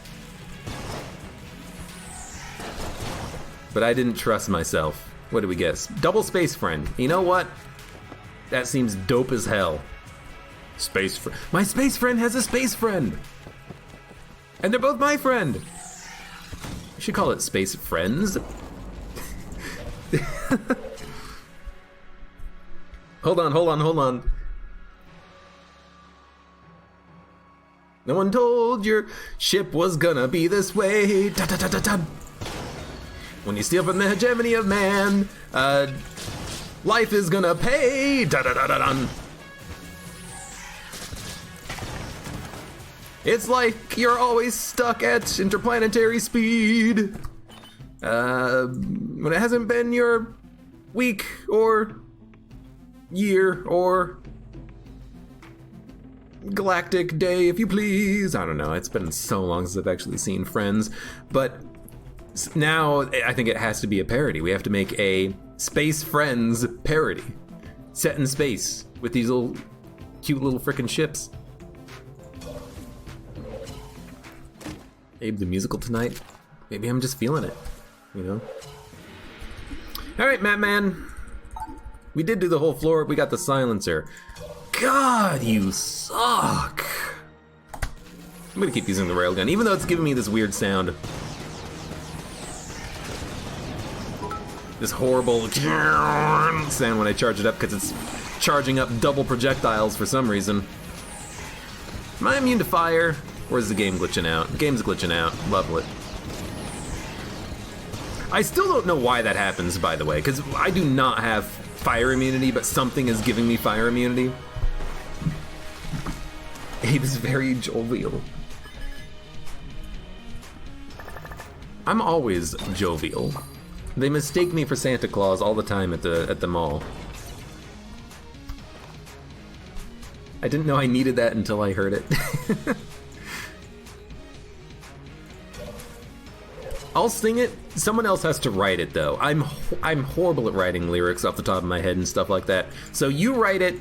But I didn't trust myself. What do we guess? Double space friend. You know what? That seems dope as hell. Space friend. My space friend has a space friend! And they're both my friend! I should call it space friends. Hold on. No one told your ship was gonna be this way. Da, da, da, da, da. When you steal from the hegemony of man, life is gonna pay. Da, da, da, da, da. It's like you're always stuck at interplanetary speed. When it hasn't been your week or year or galactic day, if you please. I don't know, it's been so long since I've actually seen Friends, but now I think it has to be a parody. We have to make a Space Friends parody set in space with these little cute little frickin' ships. Abe the musical tonight? Maybe I'm just feeling it, you know? Alright, Matt Man. We did do the whole floor, we got the silencer. God, you suck. I'm gonna keep using the railgun, even though it's giving me this weird sound. This horrible sound when I charge it up, because it's charging up double projectiles for some reason. Am I immune to fire? Or is the game glitching out? The game's glitching out. Love it. I still don't know why that happens, by the way, because I do not have fire immunity, but something is giving me fire immunity. Abe is very jovial. I'm always jovial. They mistake me for Santa Claus all the time at the mall. I didn't know I needed that until I heard it. I'll sing it. Someone else has to write it, though. I'm horrible at writing lyrics off the top of my head and stuff like that. So you write it,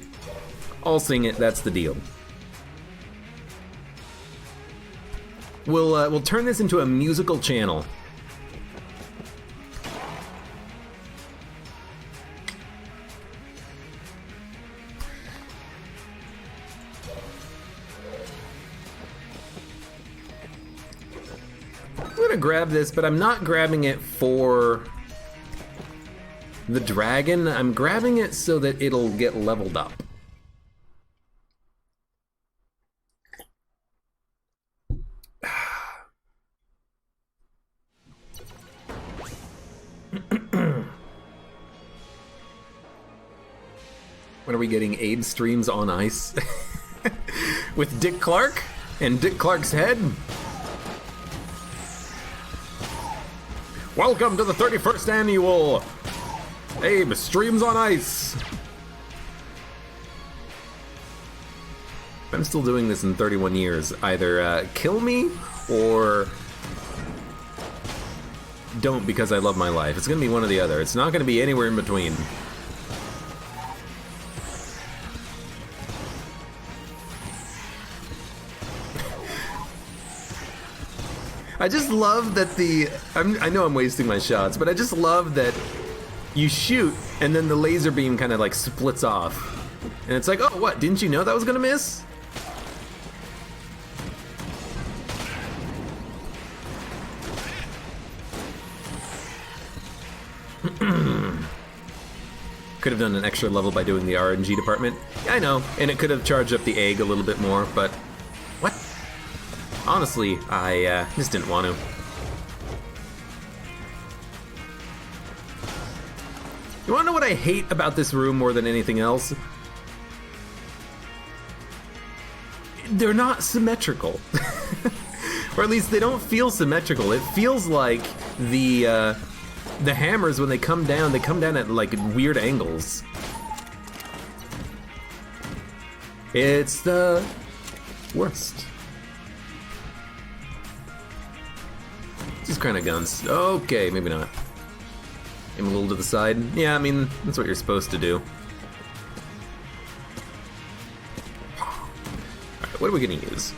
I'll sing it. That's the deal. We'll turn this into a musical channel. I'm gonna grab this, but I'm not grabbing it for the dragon. I'm grabbing it so that it'll get leveled up. When are we getting Abe streams on ice? With Dick Clark and Dick Clark's head? Welcome to the 31st annual Abe Streams on Ice. If I'm still doing this in 31 years, either kill me or don't, because I love my life. It's gonna be one or the other. It's not gonna be anywhere in between. I just love that I know I'm wasting my shots, but I just love that you shoot and then the laser beam kind of like splits off. And it's like, oh, what? Didn't you know that was gonna miss? Could have done an extra level by doing the RNG department. Yeah, I know, and it could have charged up the egg a little bit more, but what? Honestly, I just didn't want to. You wanna know what I hate about this room more than anything else? They're not symmetrical. Or at least they don't feel symmetrical. It feels like the hammers, when they come down at like weird angles. It's the worst. Just kind of guns. Okay, maybe not. Aim a little to the side. Yeah, I mean, that's what you're supposed to do. Alright, what are we gonna use?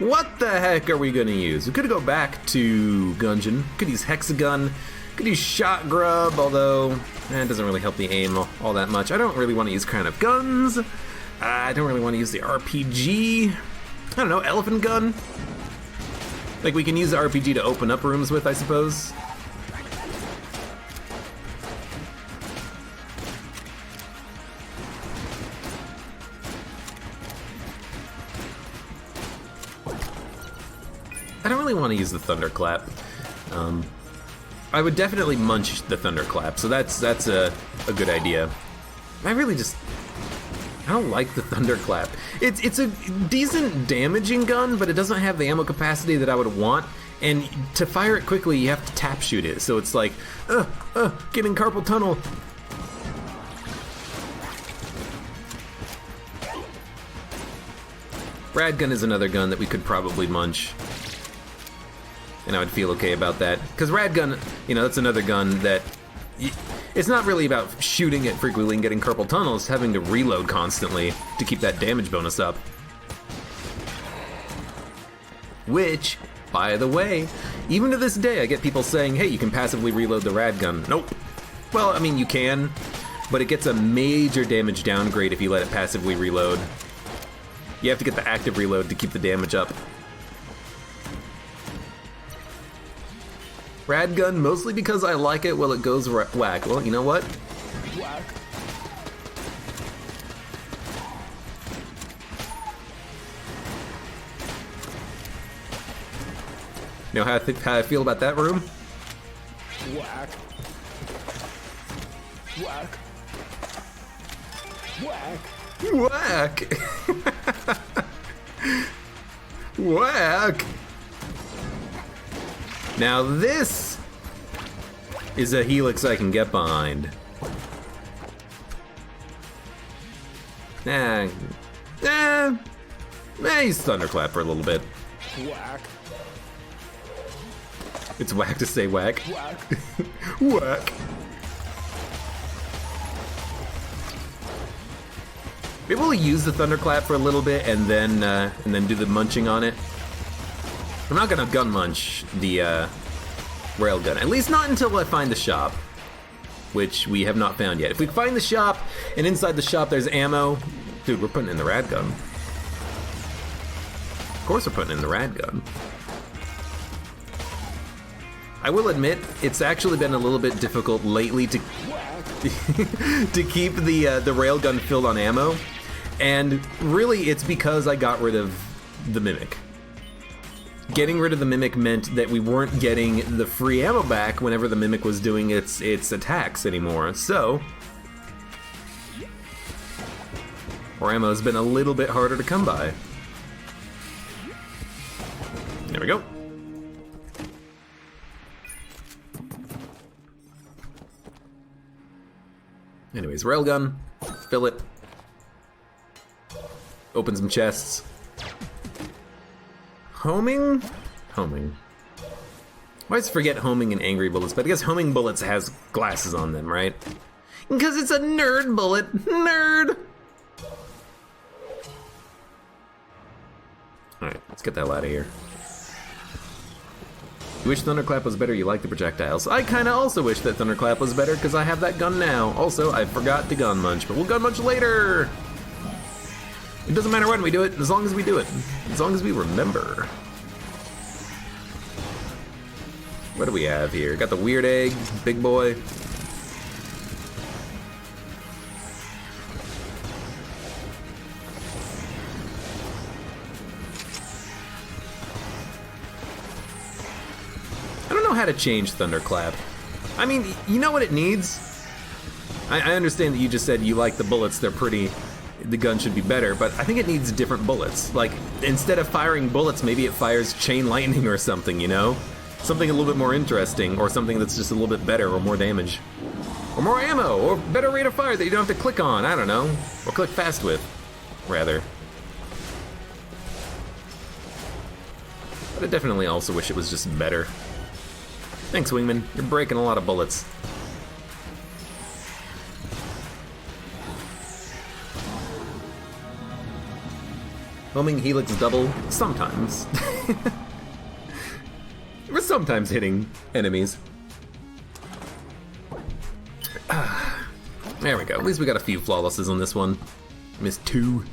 What the heck are we gonna use? We could go back to Gungeon. Could use Hexagun. Could use Shot Grub, although it doesn't really help the aim all that much. I don't really want to use Crown of Guns. I don't really want to use the RPG. I don't know, Elephant Gun? Like, we can use the RPG to open up rooms with, I suppose. I don't really want to use the Thunderclap. I would definitely munch the Thunderclap, so that's a good idea. I don't like the Thunderclap. It's a decent damaging gun, but it doesn't have the ammo capacity that I would want, and to fire it quickly, you have to tap shoot it, so it's like, get in carpal tunnel. Rad gun is another gun that we could probably munch. And I would feel okay about that. Because Rad gun, you know, that's another gun that... It's not really about shooting it frequently and getting carpal tunnel, it's having to reload constantly to keep that damage bonus up. Which, by the way, even to this day I get people saying, hey, you can passively reload the Rad gun. Nope. Well, I mean, you can, but it gets a major damage downgrade if you let it passively reload. You have to get the active reload to keep the damage up. Rad gun, mostly because I like it while it goes whack. Well, you know what? Whack. You know how I feel about that room? Whack. Whack. Whack. Whack. Whack. Now this is a helix I can get behind. He's Thunderclap for a little bit. Whack. It's whack to say whack. Whack. Whack. Maybe we'll use the Thunderclap for a little bit and then do the munching on it. I'm not gonna gun munch the railgun, at least not until I find the shop, which we have not found yet. If we find the shop and inside the shop there's ammo, dude, we're putting in the rad gun. Of course we're putting in the rad gun. I will admit, it's actually been a little bit difficult lately to to keep the railgun filled on ammo, and really it's because I got rid of the Mimic. Getting rid of the Mimic meant that we weren't getting the free ammo back whenever the Mimic was doing its attacks anymore, so our ammo's been a little bit harder to come by. There we go. Anyways, railgun, fill it, open some chests. Homing? Homing. I always forget homing and angry bullets, but I guess homing bullets has glasses on them, right? Because it's a nerd bullet. Nerd! Alright, let's get the hell out of here. You wish Thunderclap was better, you like the projectiles. I kinda also wish that Thunderclap was better, because I have that gun now. Also, I forgot to gun munch, but we'll gun munch later! It doesn't matter when we do it, as long as we do it. As long as we remember. What do we have here? Got the weird egg, big boy. I don't know how to change Thunderclap. I mean, you know what it needs? I understand that you just said you like the bullets, they're pretty, the gun should be better, but I think it needs different bullets. Like, instead of firing bullets, maybe it fires chain lightning or something, you know? Something a little bit more interesting, or something that's just a little bit better, or more damage. Or more ammo, or better rate of fire that you don't have to click on, I don't know. Or click fast with, rather. But I definitely also wish it was just better. Thanks, Wingman. You're breaking a lot of bullets. Homing Helix double? Sometimes. We're sometimes hitting enemies. There we go. At least we got a few flawlesses on this one. Missed 2.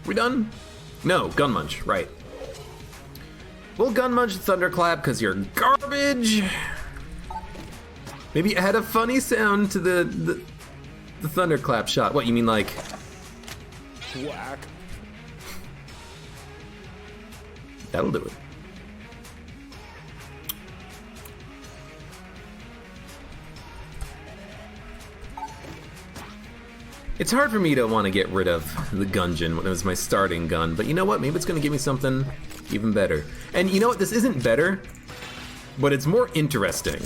We done? No, gun munch, right. We'll gun munch Thunderclap because you're garbage. Maybe add a funny sound to the Thunderclap shot. What, you mean like... Whack. That'll do it. It's hard for me to want to get rid of the Gungeon when it was my starting gun, but you know what? Maybe it's going to give me something even better. And you know what? This isn't better, but it's more interesting.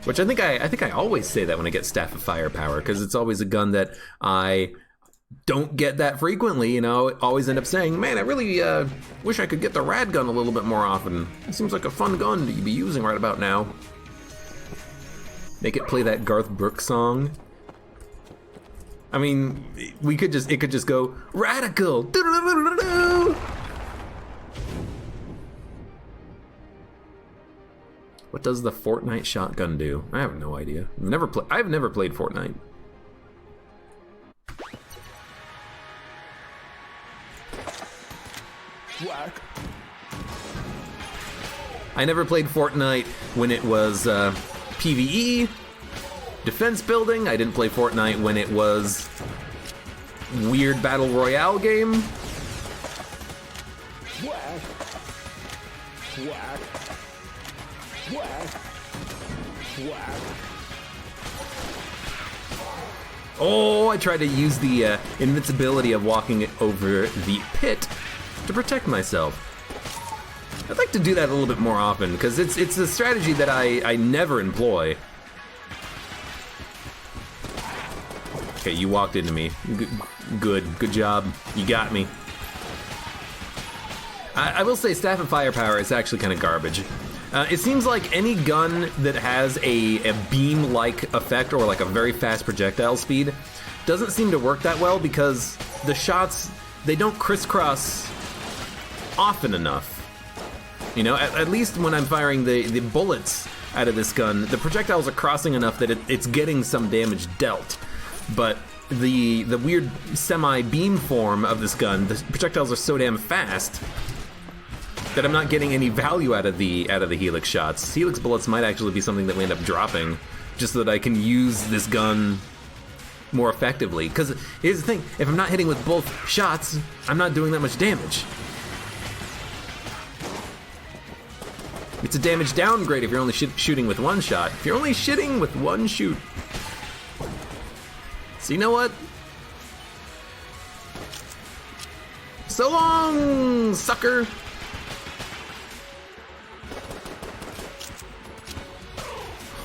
Which I think I always say that when I get Staff of Firepower, because it's always a gun that I don't get that frequently, you know. Always end up saying, man, I really wish I could get the rad gun a little bit more often. It seems like a fun gun to be using right about now. Make it play that Garth Brooks song. I mean, it could just go radical. What does the Fortnite shotgun do? I have no idea. I've never played Fortnite. Whack. I never played Fortnite when it was PvE, defense building. I didn't play Fortnite when it was weird battle royale game. Whack. Whack. Whack. Whack. Oh, I tried to use the invincibility of walking over the pit to protect myself. I'd like to do that a little bit more often, because it's a strategy that I never employ. Okay, you walked into me. Good job. You got me. I will say Staff of Firepower is actually kind of garbage. It seems like any gun that has a beam-like effect or like a very fast projectile speed doesn't seem to work that well because the shots, they don't crisscross often enough. You know, at least when I'm firing the bullets out of this gun, the projectiles are crossing enough that it's getting some damage dealt. But the weird semi-beam form of this gun, the projectiles are so damn fast that I'm not getting any value out of the Helix shots. Helix bullets might actually be something that we end up dropping, just so that I can use this gun more effectively. Because here's the thing, if I'm not hitting with both shots, I'm not doing that much damage. It's a damage downgrade if you're only shooting with one shot. If you're only shitting with one shoot. So you know what? So long, sucker!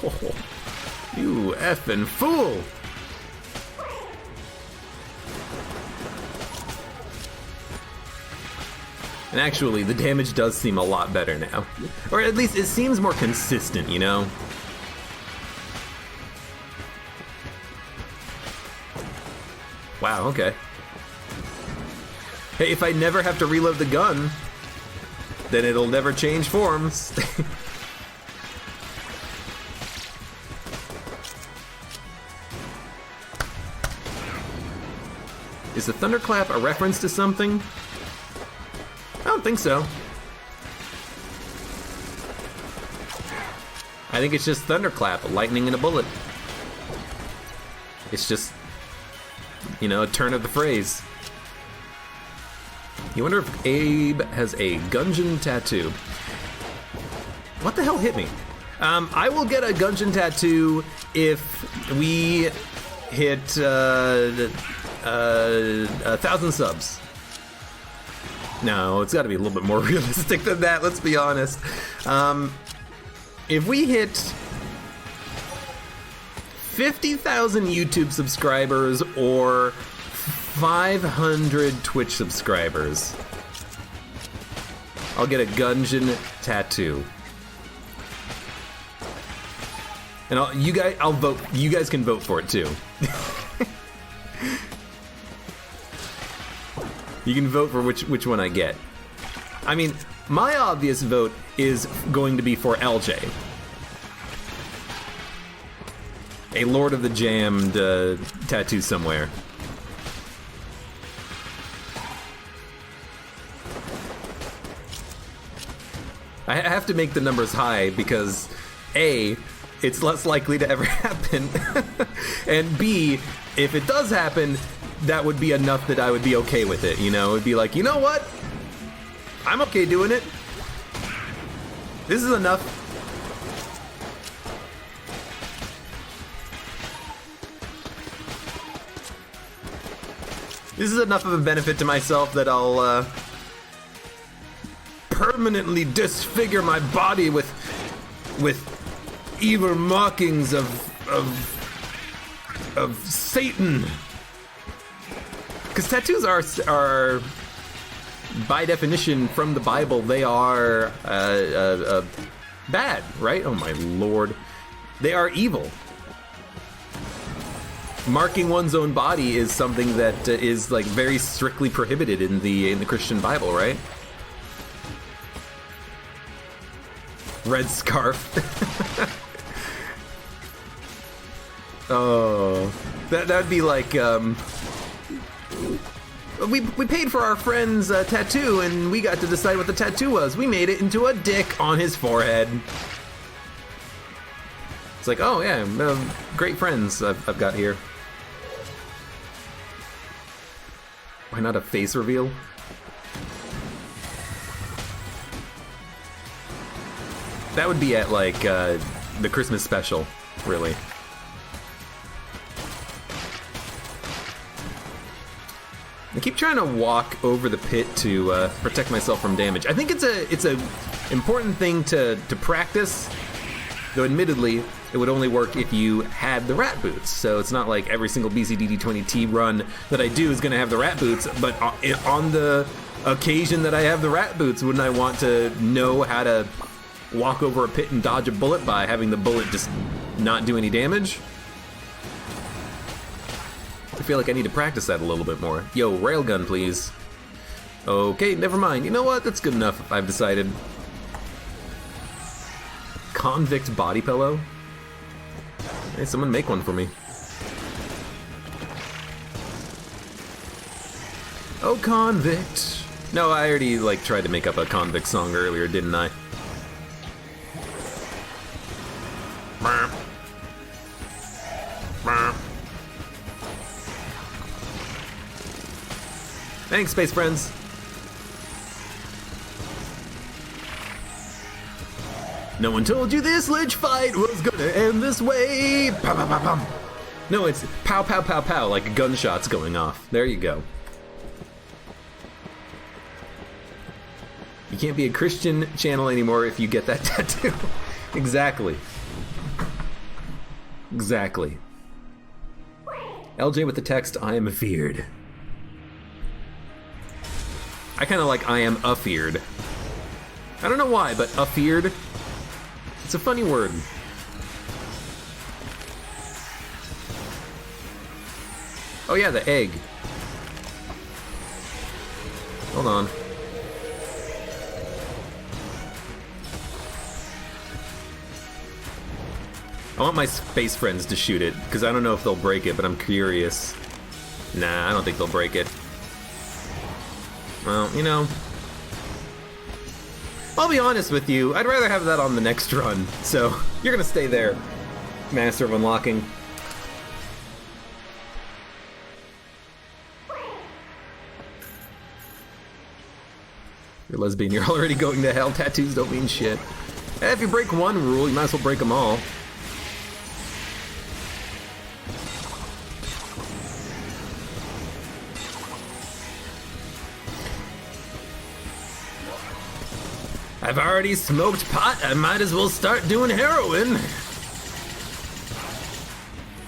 Oh, you effing fool! And actually, the damage does seem a lot better now. Or at least it seems more consistent, you know? Wow, okay. Hey, if I never have to reload the gun, then it'll never change forms. Is the thunderclap a reference to something? I don't think so. I think it's just thunderclap, lightning and a bullet. It's just, you know, a turn of the phrase. You wonder if Abe has a Gungeon tattoo. What the hell hit me? I will get a Gungeon tattoo if we hit 1,000 subs. No, it's got to be a little bit more realistic than that, let's be honest. If we hit 50,000 YouTube subscribers or 500 Twitch subscribers, I'll get a Gungeon tattoo. And I'll vote. You guys can vote for it too. You can vote for which one I get. I mean, my obvious vote is going to be for LJ. A Lord of the Jammed tattoo somewhere. I have to make the numbers high because A, it's less likely to ever happen, and B, if it does happen, that would be enough that I would be okay with it, you know? It'd be like, you know what? I'm okay doing it. This is enough. This is enough of a benefit to myself that I'll permanently disfigure my body with evil markings of Satan. Because tattoos are, by definition, from the Bible, they are bad, right? Oh my lord. They are evil. Marking one's own body is something that is like very strictly prohibited in the Christian Bible, right? Red scarf. Oh, that'd be like we paid for our friend's tattoo, and we got to decide what the tattoo was. We made it into a dick on his forehead. It's like, oh yeah, great friends I've got here. Why not a face reveal? That would be at like the Christmas special, really. I keep trying to walk over the pit to protect myself from damage. I think it's a important thing to practice, though admittedly it would only work if you had the rat boots. So it's not like every single BCDD20T run that I do is going to have the rat boots, but on the occasion that I have the rat boots, wouldn't I want to know how to walk over a pit and dodge a bullet by having the bullet just not do any damage? I feel like I need to practice that a little bit more. Yo, railgun, please. Okay, never mind. You know what? That's good enough, I've decided. Convict body pillow? Hey, someone make one for me. Oh, convict. No, I already, like, tried to make up a convict song earlier, didn't I? Thanks, space friends. No one told you this lich fight was gonna end this way. Pow, pow, pow, pow. No, it's pow, pow, pow, pow, like gunshots going off. There you go. You can't be a Christian channel anymore if you get that tattoo. Exactly. Exactly. LJ with the text, I am afeared. I kind of like I am afeared. I don't know why, but afeared, it's a funny word. Oh yeah, the egg. I want my space friends to shoot it, because I don't know if they'll break it, but I'm curious. Nah, I don't think they'll break it. Well, you know, I'll be honest with you, I'd rather have that on the next run, so you're gonna stay there, Master of Unlocking. You're lesbian, you're already going to hell. Tattoos don't mean shit. If you break one rule, you might as well break them all. I've already smoked pot, I might as well start doing heroin.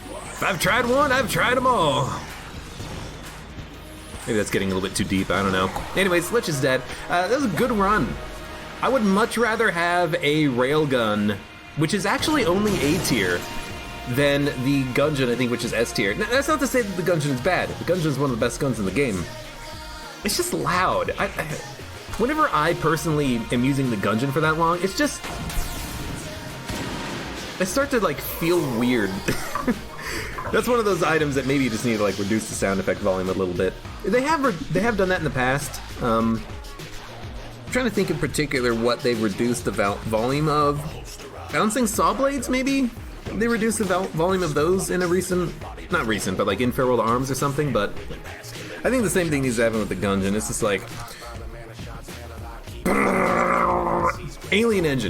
If I've tried one, I've tried them all. Maybe that's getting a little bit too deep, I don't know. Anyways, Lich is dead. That was a good run. I would much rather have a railgun, which is actually only A tier, than the Gungeon, I think, which is S tier. Now, that's not to say that the Gungeon is bad. The Gungeon is one of the best guns in the game. It's just loud. Whenever I personally am using the Gungeon for that long, it's just... I start to, like, feel weird. That's one of those items that maybe you just need to, like, reduce the sound effect volume a little bit. They have done that in the past. I'm trying to think in particular what they've reduced the volume of. Bouncing saw blades, maybe? They reduced the volume of those in a recent... Not recent, but, like, in Farewell to Arms or something, but... I think the same thing needs to happen with the Gungeon. It's just like... Alien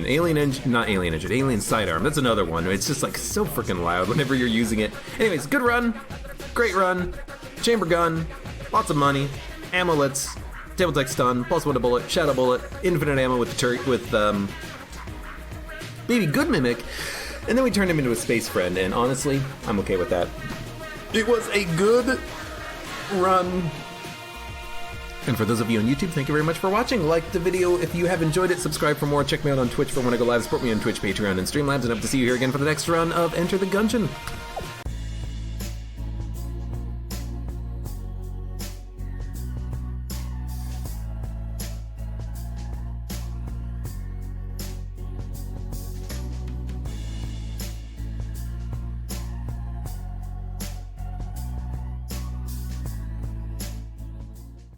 Sidearm, that's another one. It's just like so freaking loud whenever you're using it. Anyways, good run, great run, chamber gun, lots of money, amulets, table tech stun, +1 to bullet, shadow bullet, infinite ammo with the turret with maybe good mimic, and then we turned him into a space friend, and honestly, I'm okay with that. It was a good run. And for those of you on YouTube, thank you very much for watching. Like the video if you have enjoyed it. Subscribe for more. Check me out on Twitch for when I go live. Support me on Twitch, Patreon, and Streamlabs. And hope to see you here again for the next run of Enter the Gungeon.